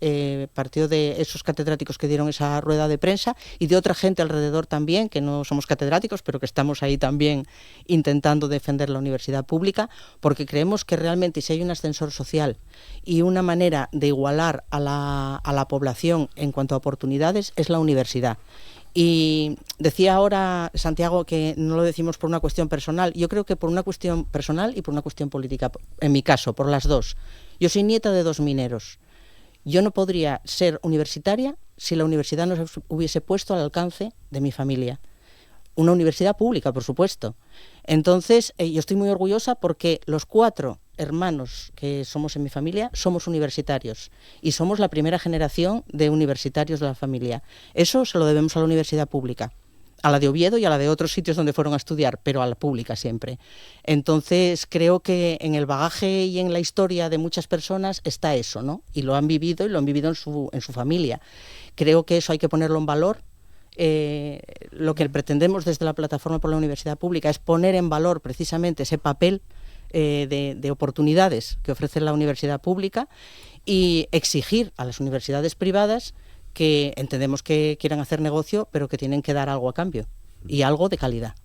partió de esos catedráticos que dieron esa rueda de prensa y de otra gente alrededor también, que no somos catedráticos, pero que estamos ahí también intentando defender la universidad pública, porque creemos que realmente si hay un ascensor social y una manera de igualar a la población en cuanto a oportunidades, es la universidad. Y decía ahora Santiago que no lo decimos por una cuestión personal. Yo creo que por una cuestión personal y por una cuestión política, en mi caso, por las dos. Yo soy nieta de 2 mineros. Yo no podría ser universitaria si la universidad no se hubiese puesto al alcance de mi familia. Una universidad pública, por supuesto. Entonces, yo estoy muy orgullosa porque los 4 hermanos que somos en mi familia somos universitarios y somos la primera generación de universitarios de la familia. Eso se lo debemos a la universidad pública, a la de Oviedo y a la de otros sitios donde fueron a estudiar, pero a la pública siempre. Entonces creo que en el bagaje y en la historia de muchas personas está eso, ¿no? Y lo han vivido en su familia. Creo que eso hay que ponerlo en valor. Lo que pretendemos desde la Plataforma por la Universidad Pública es poner en valor precisamente ese papel de oportunidades que ofrece la universidad pública y exigir a las universidades privadas que entendemos que quieran hacer negocio, pero que tienen que dar algo a cambio y algo de calidad.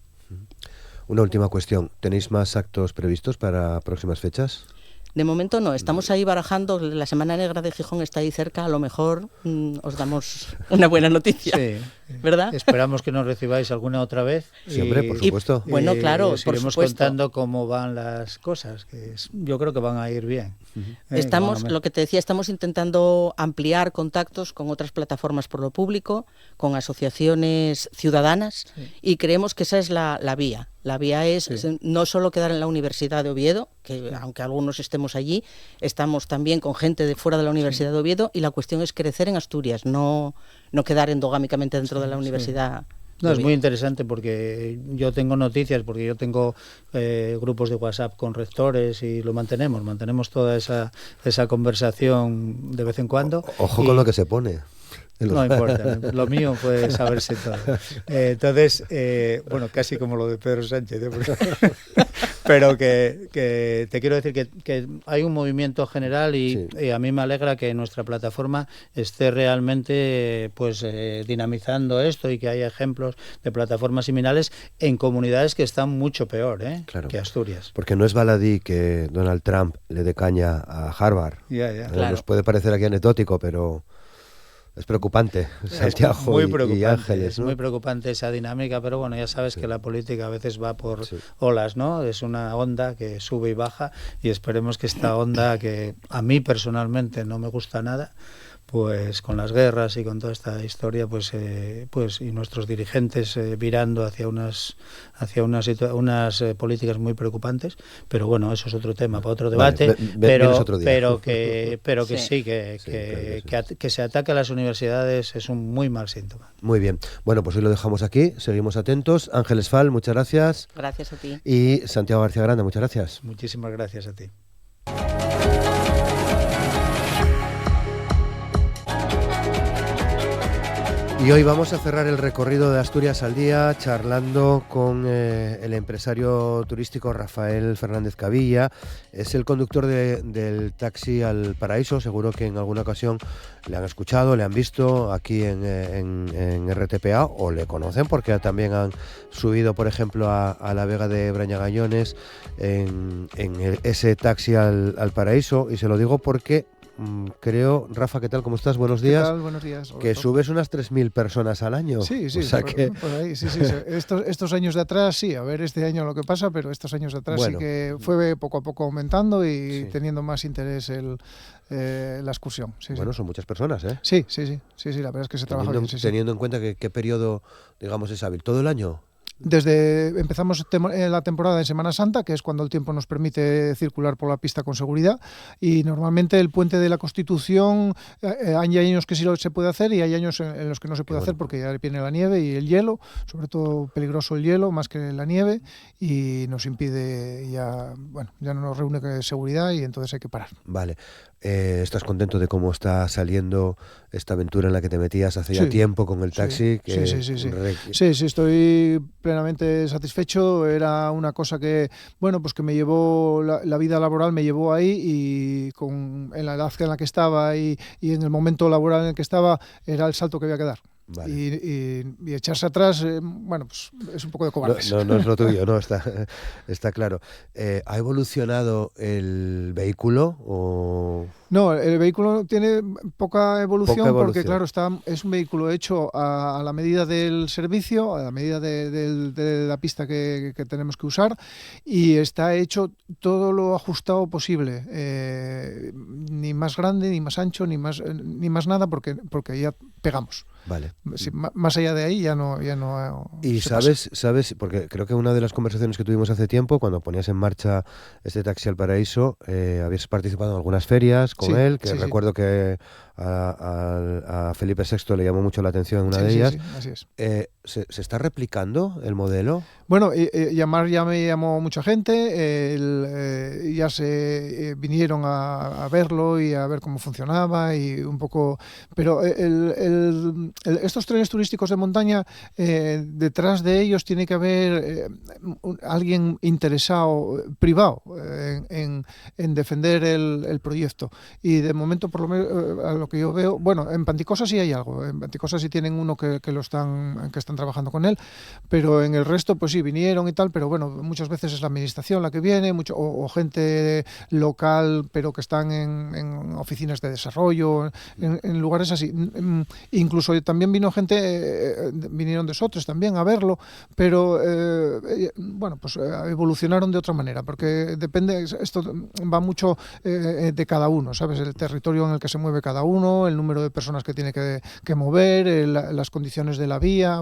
Una última cuestión. ¿Tenéis más actos previstos para próximas fechas? De momento no, estamos ahí barajando, la Semana Negra de Gijón está ahí cerca, a lo mejor os damos una buena noticia, sí, ¿verdad? Esperamos que nos recibáis alguna otra vez. Siempre, por supuesto. Bueno, claro, por supuesto. Contando cómo van las cosas, que yo creo que van a ir bien. Lo que te decía, estamos intentando ampliar contactos con otras plataformas por lo público, con asociaciones ciudadanas, sí, y creemos que esa es la vía. La vía es no solo quedar en la Universidad de Oviedo, que aunque algunos estemos allí, estamos también con gente de fuera de la Universidad de Oviedo, y la cuestión es crecer en Asturias, no quedar endogámicamente dentro de la universidad. No, es muy interesante porque yo tengo noticias, porque yo tengo grupos de WhatsApp con rectores y lo mantenemos toda esa conversación de vez en cuando. Ojo con lo que se pone. No importa, lo mío puede saberse todo. Entonces, bueno, casi como lo de Pedro Sánchez, pero que te quiero decir que hay un movimiento general y a mí me alegra que nuestra plataforma esté realmente dinamizando esto y que haya ejemplos de plataformas similares en comunidades que están mucho peor que Asturias. Porque no es baladí que Donald Trump le dé caña a Harvard. Claro. Nos puede parecer aquí anecdótico, pero es preocupante, Santiago y Ángeles, ¿no? Es muy preocupante esa dinámica, pero bueno, ya sabes que la política a veces va por olas, ¿no? Es una onda que sube y baja y esperemos que esta onda, que a mí personalmente no me gusta nada, pues con las guerras y con toda esta historia, pues y nuestros dirigentes virando hacia unas políticas muy preocupantes, pero bueno, eso es otro tema para otro debate, pero que sí, que se ataque a las universidades es un muy mal síntoma. Muy bien, bueno, pues hoy lo dejamos aquí, seguimos atentos. Ángeles Fal, muchas gracias. Gracias a ti. Y Santiago García Granda, muchas gracias. Muchísimas gracias a ti. Y hoy vamos a cerrar el recorrido de Asturias al día charlando con el empresario turístico Rafael Fernández Cavilla. Es el conductor del taxi al Paraíso. Seguro que en alguna ocasión le han escuchado, le han visto aquí en RTPA o le conocen porque también han subido, por ejemplo, a la Vega de Brañagañones en ese taxi al Paraíso. Y se lo digo porque creo, Rafa, ¿qué tal? ¿Cómo estás? Buenos días. ¿Qué tal? Buenos días, Roberto. Que subes unas 3.000 personas al año. Sí, o sea que... por ahí, sí. Estos años de atrás, sí, a ver este año lo que pasa, pero estos años de atrás Bueno, sí que fue poco a poco aumentando y sí, teniendo más interés la excursión. Sí, bueno, son muchas personas, ¿eh? Sí, la verdad es que se trabaja bien. Teniendo en cuenta que qué periodo, digamos, es hábil, ¿todo el año? Empezamos la temporada en Semana Santa, que es cuando el tiempo nos permite circular por la pista con seguridad, y normalmente el puente de la Constitución hay años que sí se puede hacer y hay años en los que no se puede hacer porque ya viene la nieve y el hielo, sobre todo peligroso el hielo más que la nieve, y nos impide ya no nos reúne seguridad y entonces hay que parar. Vale. ¿Estás contento de cómo está saliendo esta aventura en la que te metías hace ya tiempo con el taxi? Sí, estoy plenamente satisfecho. Era una cosa que me llevó, la vida laboral me llevó ahí, y en la edad en la que estaba y en el momento laboral en el que estaba era el salto que había que dar. Vale. Y echarse atrás, pues es un poco de cobardes. No es lo tuyo, no, está claro. ¿Ha evolucionado el vehículo o...? No, el vehículo tiene poca evolución porque, claro, es un vehículo hecho a la medida del servicio, a la medida de la pista que tenemos que usar, y está hecho todo lo ajustado posible. Ni más grande, ni más ancho, ni más nada, porque ya pegamos. Vale. Sí, más allá de ahí ya no. Y sabes, porque creo que una de las conversaciones que tuvimos hace tiempo, cuando ponías en marcha este taxi al Paraíso, habías participado en algunas ferias con él, que recuerdo que a Felipe VI le llamó mucho la atención una de ellas. Sí, así es. ¿Se está replicando el modelo? Bueno, ya me llamó mucha gente, ya se vinieron a verlo y a ver cómo funcionaba y un poco... Pero estos trenes turísticos de montaña, detrás de ellos tiene que haber alguien interesado, privado, en defender el proyecto. Y de momento, por lo menos, a lo que yo veo, en Panticosa sí hay algo. En Panticosa sí tienen uno que están trabajando con él, pero en el resto pues sí vinieron y tal, pero muchas veces es la administración la que viene, o gente local, pero que están en oficinas de desarrollo, en lugares así. Incluso también vinieron de Sotres también a verlo, pero pues evolucionaron de otra manera, porque depende, esto va mucho de cada uno, ¿sabes? El territorio en el que se mueve cada uno, el número de personas que tiene que mover, las condiciones de la vía,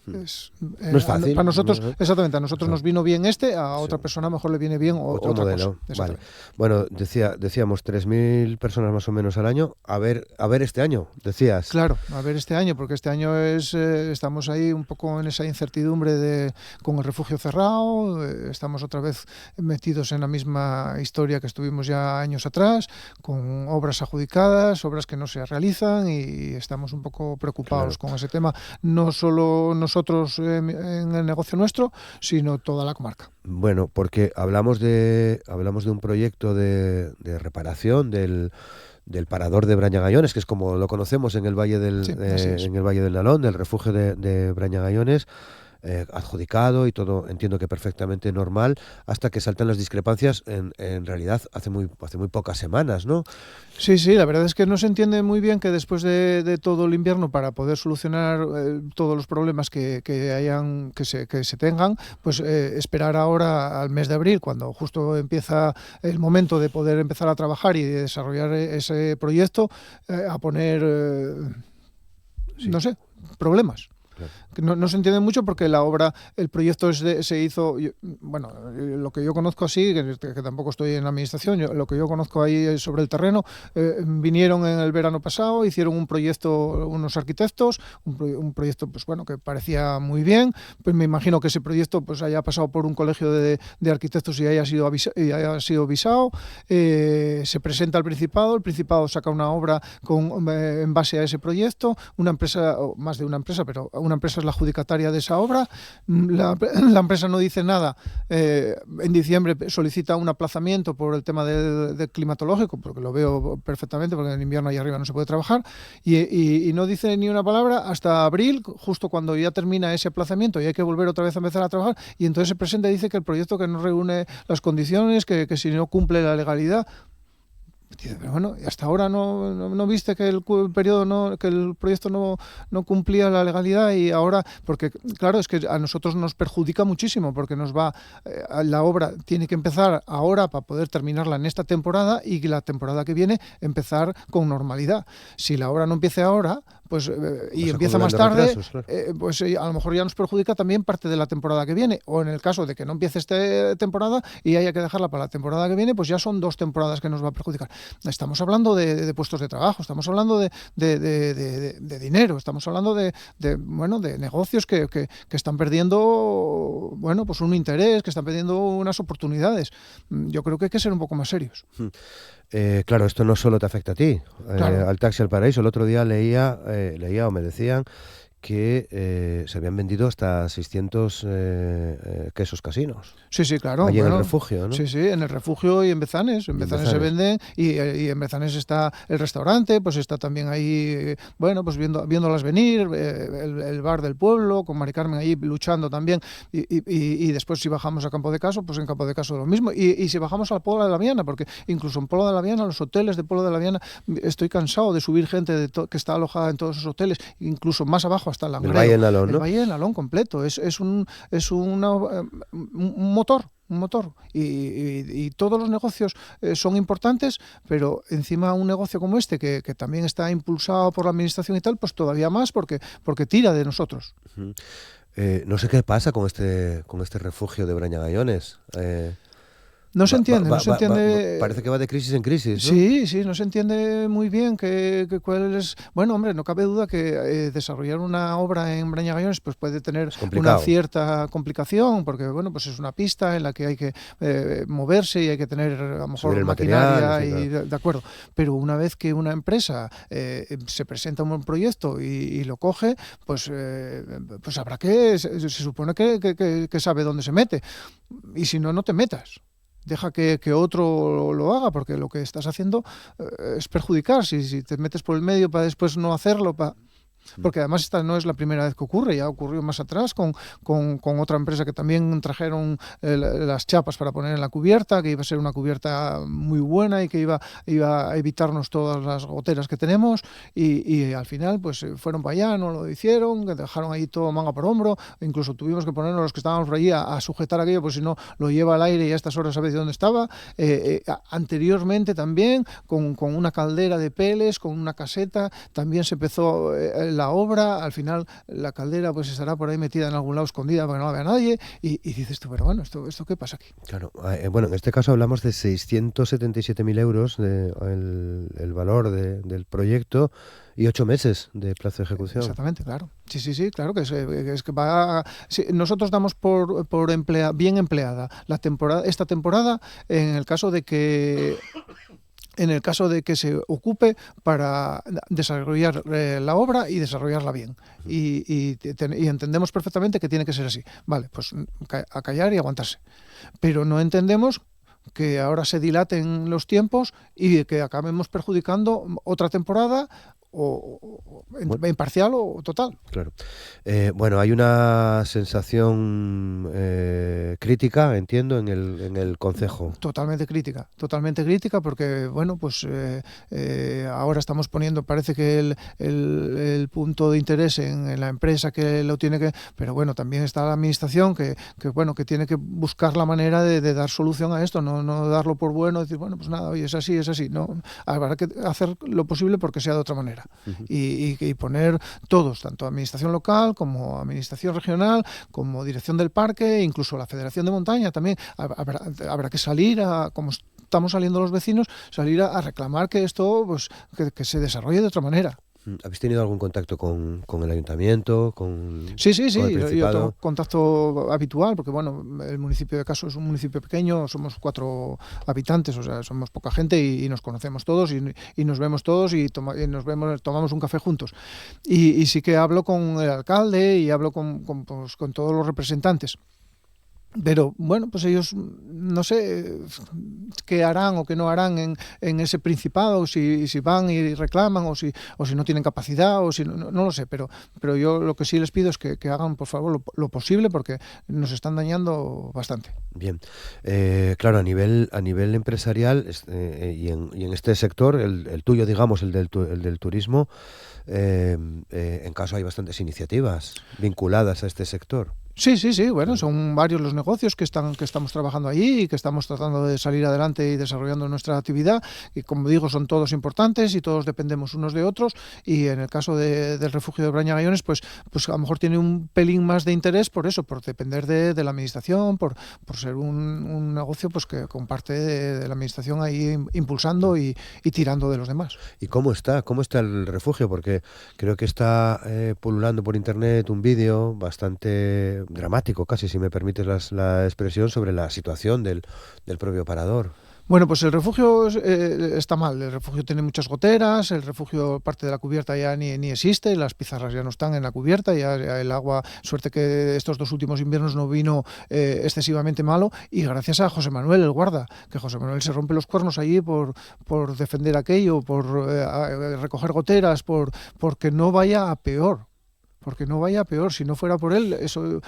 no es fácil. Para nosotros, exactamente, a nosotros nos vino bien a otra persona mejor le viene bien otro modelo. Vale. Bueno, decíamos 3.000 personas más o menos al año. A ver este año, decías. Claro, a ver este año, porque este año estamos ahí un poco en esa incertidumbre con el refugio cerrado, estamos otra vez metidos en la misma historia que estuvimos ya años atrás, con obras adjudicadas, obras que no se realizan, y estamos un poco preocupados con ese tema, no solo nosotros en el negocio nuestro, sino toda la comarca. Bueno, porque hablamos de un proyecto de reparación del parador de Brañagañones, que es como lo conocemos en el Valle en el Valle del Nalón, del refugio de Brañagañones, adjudicado y todo, entiendo que perfectamente normal, hasta que saltan las discrepancias en realidad hace muy pocas semanas, ¿no? Sí, la verdad es que no se entiende muy bien que después de todo el invierno, para poder solucionar todos los problemas que se tengan, pues esperar ahora al mes de abril, cuando justo empieza el momento de poder empezar a trabajar y de desarrollar ese proyecto, a poner, no sé, problemas. Que no se entiende mucho porque la obra, el proyecto se hizo, bueno, lo que yo conozco así, que tampoco estoy en la administración, lo que yo conozco ahí sobre el terreno, vinieron en el verano pasado, hicieron un proyecto, unos arquitectos, un proyecto pues bueno, que parecía muy bien, pues me imagino que ese proyecto pues haya pasado por un colegio de arquitectos y haya sido visado, se presenta al Principado, el Principado saca una obra en base a ese proyecto, una empresa, o más de una empresa, pero una empresa es la adjudicataria de esa obra, la empresa no dice nada, en diciembre solicita un aplazamiento por el tema del climatológico, porque lo veo perfectamente, porque en invierno ahí arriba no se puede trabajar, y no dice ni una palabra hasta abril, justo cuando ya termina ese aplazamiento y hay que volver otra vez a empezar a trabajar, y entonces se presenta y dice que el proyecto que no reúne las condiciones, que si no cumple la legalidad. Pero bueno, hasta ahora no viste que el periodo que el proyecto no cumplía la legalidad, y ahora, porque claro, es que a nosotros nos perjudica muchísimo, porque la obra tiene que empezar ahora para poder terminarla en esta temporada, y la temporada que viene empezar con normalidad. Si la obra no empiece ahora, pues y empieza más tarde, retrasos, claro. Pues a lo mejor ya nos perjudica también parte de la temporada que viene, o en el caso de que no empiece esta temporada y haya que dejarla para la temporada que viene, pues ya son 2 temporadas que nos va a perjudicar. Estamos hablando de puestos de trabajo, estamos hablando de dinero, estamos hablando de negocios que están perdiendo, bueno, pues un interés, que están perdiendo unas oportunidades. Yo creo que hay que ser un poco más serios. Claro, esto no solo te afecta a ti, claro. Al Taxi al Paraíso. El otro día leía o me decían que se habían vendido hasta 600 quesos casinos. Sí, claro. Allí en el refugio, ¿no? Sí, en el refugio y en Bezanes. En Bezanes se venden, y en Bezanes está el restaurante, pues está también ahí, bueno, pues viéndolas venir, el bar del pueblo, con Mari Carmen ahí luchando también, y después si bajamos a Campo de Caso, pues en Campo de Caso lo mismo, y si bajamos al Pueblo de la Viana, porque incluso en Pueblo de la Viana, los hoteles de Pueblo de la Viana, estoy cansado de subir gente que está alojada en todos esos hoteles, incluso más abajo hasta el Langreo. El Valle del Nalón, ¿no? El Valle del Nalón completo, es un motor, y todos los negocios son importantes, pero encima un negocio como este, que también está impulsado por la administración y tal, pues todavía más, porque tira de nosotros. No sé qué pasa con este refugio de Brañagallones. No se entiende. Parece que va de crisis en crisis, ¿no? Sí, no se entiende muy bien cuál es. Bueno, hombre, no cabe duda que desarrollar una obra en Brañagallones pues puede tener una cierta complicación, porque bueno, pues es una pista en la que hay que moverse y hay que tener a lo mejor maquinaria, y de acuerdo. Pero una vez que una empresa se presenta un buen proyecto y lo coge, pues habrá se supone que sabe dónde se mete. Y si no te metas. Deja que otro lo haga, porque lo que estás haciendo es perjudicar. Si te metes por el medio para después no hacerlo, porque además esta no es la primera vez que ocurre, ya ocurrió más atrás con otra empresa que también trajeron las chapas para poner en la cubierta, que iba a ser una cubierta muy buena y que iba a evitarnos todas las goteras que tenemos, y al final pues fueron para allá, no lo hicieron, que dejaron ahí todo manga por hombro, incluso tuvimos que ponernos los que estábamos por allí a sujetar aquello, pues si no lo lleva al aire y a estas horas sabes de dónde estaba. Anteriormente también con una caldera de peles, con una caseta, también se empezó la obra, al final la caldera pues estará por ahí metida en algún lado escondida para que no la vea nadie, y dices tú, pero bueno, ¿esto qué pasa aquí? Claro, bueno, en este caso hablamos de 677.000 euros el valor del proyecto y 8 meses de plazo de ejecución. Exactamente, claro. Sí, claro que es que va. Sí, nosotros damos por bien empleada esta temporada en el caso de que se ocupe para desarrollar la obra y desarrollarla bien. Y entendemos perfectamente que tiene que ser así. Vale, pues a callar y aguantarse. Pero no entendemos que ahora se dilaten los tiempos y que acabemos perjudicando otra temporada, en parcial o total. Claro. Bueno, hay una sensación crítica, entiendo, en el concejo. Totalmente crítica, porque bueno, pues ahora estamos poniendo, parece que el punto de interés en la empresa que lo tiene que, pero bueno, también está la administración que tiene que buscar la manera de dar solución a esto, no darlo por bueno, decir, bueno, pues nada, oye, es así, no, habrá que hacer lo posible porque sea de otra manera. etcétera. Y poner todos, tanto administración local como administración regional, como dirección del parque, incluso la Federación de Montaña también, habrá que salir como estamos saliendo los vecinos, salir a reclamar que esto pues que se desarrolle de otra manera. ¿Habéis tenido algún contacto con el ayuntamiento? Sí, con el yo tengo contacto habitual, porque bueno, el municipio de Caso es un municipio pequeño, somos 4 habitantes, o sea, somos poca gente y nos conocemos todos y nos vemos todos y tomamos un café juntos. Y sí que hablo con el alcalde y hablo con todos los representantes. Pero bueno, pues ellos no sé qué harán o qué no harán en ese principado, si van y reclaman o si no tienen capacidad o si no lo sé, pero yo lo que sí les pido es que hagan por favor lo posible porque nos están dañando bastante. Bien, claro, a nivel empresarial y en este sector, el tuyo digamos, el del turismo, en Caso hay bastantes iniciativas vinculadas a este sector. Sí, bueno, son varios los negocios que estamos trabajando allí y que estamos tratando de salir adelante y desarrollando nuestra actividad, y como digo, son todos importantes y todos dependemos unos de otros, y en el caso del refugio de Brañagayones, pues a lo mejor tiene un pelín más de interés por eso, por depender de la administración, por ser un negocio pues que comparte de la administración ahí impulsando y tirando de los demás. ¿Y cómo está el refugio? Porque creo que está pululando por internet un vídeo bastante dramático, casi, si me permites la expresión, sobre la situación del propio parador. Bueno, pues el refugio está mal. El refugio tiene muchas goteras, el refugio, parte de la cubierta ya ni existe, las pizarras ya no están en la cubierta, ya el agua, suerte que estos 2 últimos inviernos no vino excesivamente malo, y gracias a José Manuel, el guarda, que José Manuel se rompe los cuernos allí por defender aquello, por recoger goteras, porque no vaya a peor. Porque no vaya peor, si no fuera por él, eso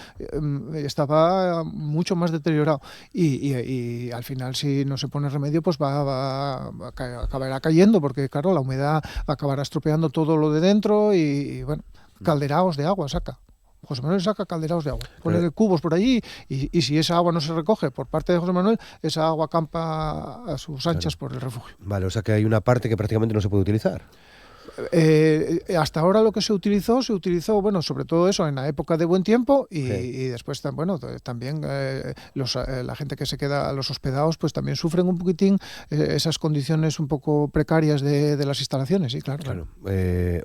estaba mucho más deteriorado. Y al final, si no se pone remedio, pues acabará cayendo, porque claro, la humedad acabará estropeando todo lo de dentro y bueno, calderaos de agua saca. José Manuel saca calderaos de agua, pone cubos por allí y si esa agua no se recoge por parte de José Manuel, esa agua campa a sus anchas por el refugio. Vale, o sea que hay una parte que prácticamente no se puede utilizar. Hasta ahora lo que se utilizó, bueno, sobre todo eso en la época de buen tiempo y después, bueno, también la gente que se queda, los hospedados, pues también sufren un poquitín esas condiciones un poco precarias de las instalaciones, sí, claro.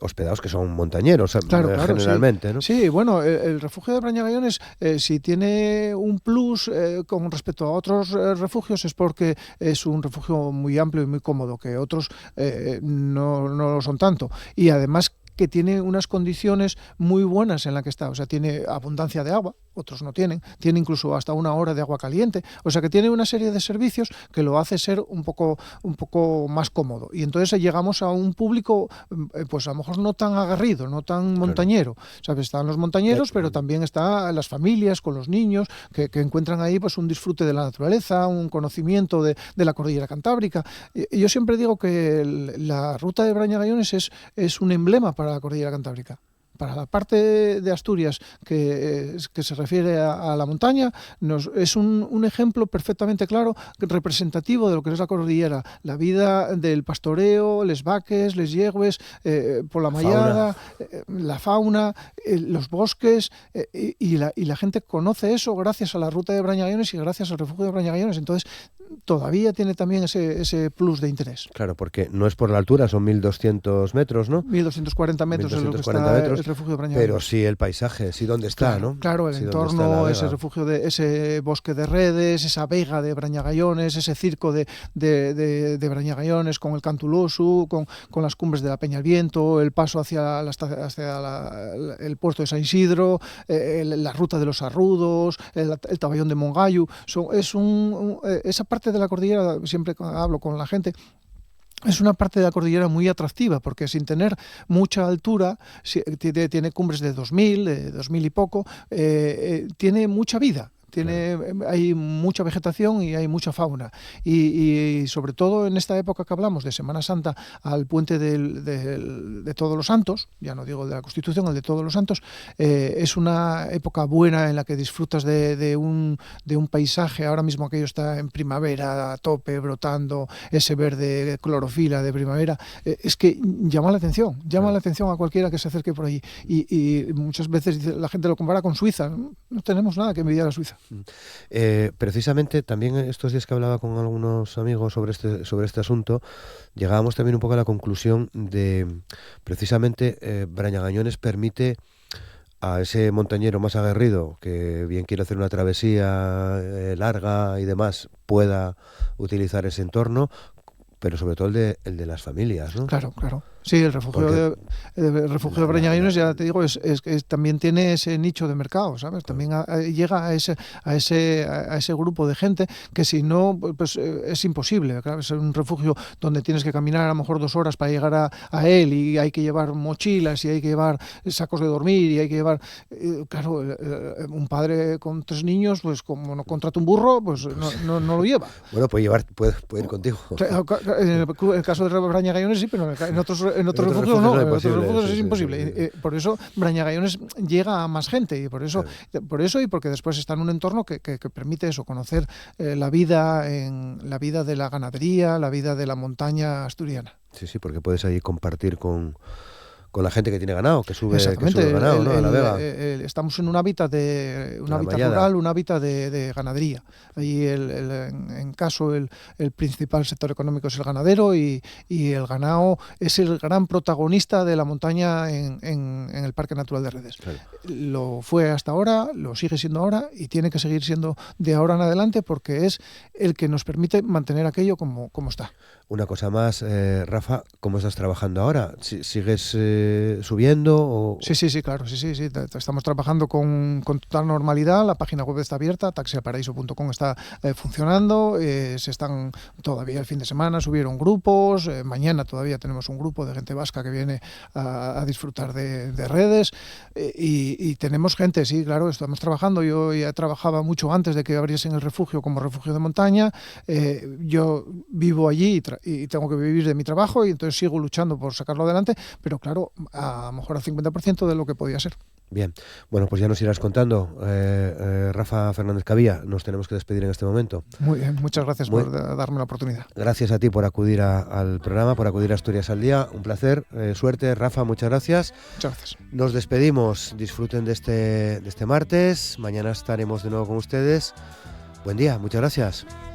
Hospedados que son montañeros, generalmente, sí. ¿no? Sí, bueno, el refugio de Brañagayones, si tiene un plus con respecto a otros refugios, es porque es un refugio muy amplio y muy cómodo, que otros no lo son tanto. Y además que tiene unas condiciones muy buenas en la que está, o sea, tiene abundancia de agua, otros no tiene incluso hasta 1 hora de agua caliente, o sea que tiene una serie de servicios que lo hace ser un poco más cómodo, y entonces llegamos a un público pues a lo mejor no tan aguerrido, no tan montañero, ¿sabes? Están los montañeros, pero también están las familias con los niños que encuentran ahí pues un disfrute de la naturaleza, un conocimiento de la cordillera cantábrica. Y yo siempre digo que la ruta de Brañagayones es un emblema para la cordillera cantábrica. Para la parte de Asturias que se refiere a la montaña, es un ejemplo perfectamente claro, representativo de lo que es la cordillera, la vida del pastoreo, les vaques, les yegües, por la mallada, la fauna, los bosques, y la gente conoce eso gracias a la ruta de Brañagayones y gracias al refugio de Brañagayones. Entonces todavía tiene también ese plus de interés. Claro, porque no es por la altura, son 1.200 metros, ¿no? 1.240 metros es lo que está metros, el refugio de Brañagayones. Pero sí el paisaje, sí dónde está, claro, ¿no? Claro, el sí entorno, ese refugio, ese bosque de redes, esa vega de Brañagayones, ese circo de Brañagayones con el Cantulosu, con las cumbres de la Peña al Viento, el paso hacia el puerto de San Isidro, la ruta de los Arrudos, el Taballón de Mongallo. Esa parte de la cordillera, siempre hablo con la gente, es una parte de la cordillera muy atractiva porque sin tener mucha altura, tiene cumbres de 2.000 y poco, tiene mucha vida. hay mucha vegetación y hay mucha fauna. Y sobre todo en esta época que hablamos de Semana Santa, al puente de Todos los Santos, ya no digo de la Constitución, el de Todos los Santos, es una época buena en la que disfrutas de un paisaje. Ahora mismo aquello está en primavera a tope, brotando ese verde clorofila de primavera. Es que llama la atención a cualquiera que se acerque por allí. Y muchas veces la gente lo compara con Suiza. No tenemos nada que envidiar a Suiza. Precisamente también estos días que hablaba con algunos amigos sobre este asunto, llegábamos también un poco a la conclusión de precisamente Brañagañones permite a ese montañero más aguerrido que bien quiere hacer una travesía larga y demás, pueda utilizar ese entorno, pero sobre todo el de las familias, ¿no? Claro. Sí, el refugio de Brañagañones, ya te digo, también tiene ese nicho de mercado, ¿sabes? También llega a ese grupo de gente que si no, pues es imposible. Claro, es un refugio donde tienes que caminar a lo mejor 2 horas para llegar a él, y hay que llevar mochilas y hay que llevar sacos de dormir y hay que llevar... claro, un padre con 3 niños, pues como no contrata un burro, pues no lo lleva. Bueno, puede ir contigo. En el caso de Brañagañones sí, pero en otros refugios no, en otros refugios es imposible. Sí. Por eso Brañagañones llega a más gente, y por eso y porque después está en un entorno que permite eso, conocer la vida de la ganadería, la vida de la montaña asturiana. Sí, porque puedes ahí compartir con la gente que tiene ganado, que sube ganado, ¿no? A la Vega. Estamos en un hábitat rural, un hábitat de ganadería. Ahí en caso el principal sector económico es el ganadero, y el ganado es el gran protagonista de la montaña en el Parque Natural de Redes. Claro. Lo fue hasta ahora, lo sigue siendo ahora y tiene que seguir siendo de ahora en adelante, porque es el que nos permite mantener aquello como está. Una cosa más, Rafa, ¿cómo estás trabajando ahora? ¿Sigues subiendo? Sí, claro, sí. Estamos trabajando con total normalidad. La página web está abierta, taxialparaíso.com está funcionando. Todavía el fin de semana subieron grupos. Mañana todavía tenemos un grupo de gente vasca que viene a disfrutar de redes. Y tenemos gente, sí, claro, estamos trabajando. Yo ya trabajaba mucho antes de que abriesen el refugio como refugio de montaña. Yo vivo allí y tengo que vivir de mi trabajo, y entonces sigo luchando por sacarlo adelante, pero claro, a lo mejor al 50% de lo que podía ser. Bien, bueno, pues ya nos irás contando. Rafa Fernández Cavía, nos tenemos que despedir en este momento. Muy bien, muchas gracias por darme la oportunidad. Gracias a ti por acudir al programa, por acudir a Asturias al Día. Un placer, suerte, Rafa, muchas gracias. Muchas gracias. Nos despedimos, disfruten de este martes. Mañana estaremos de nuevo con ustedes. Buen día, muchas gracias.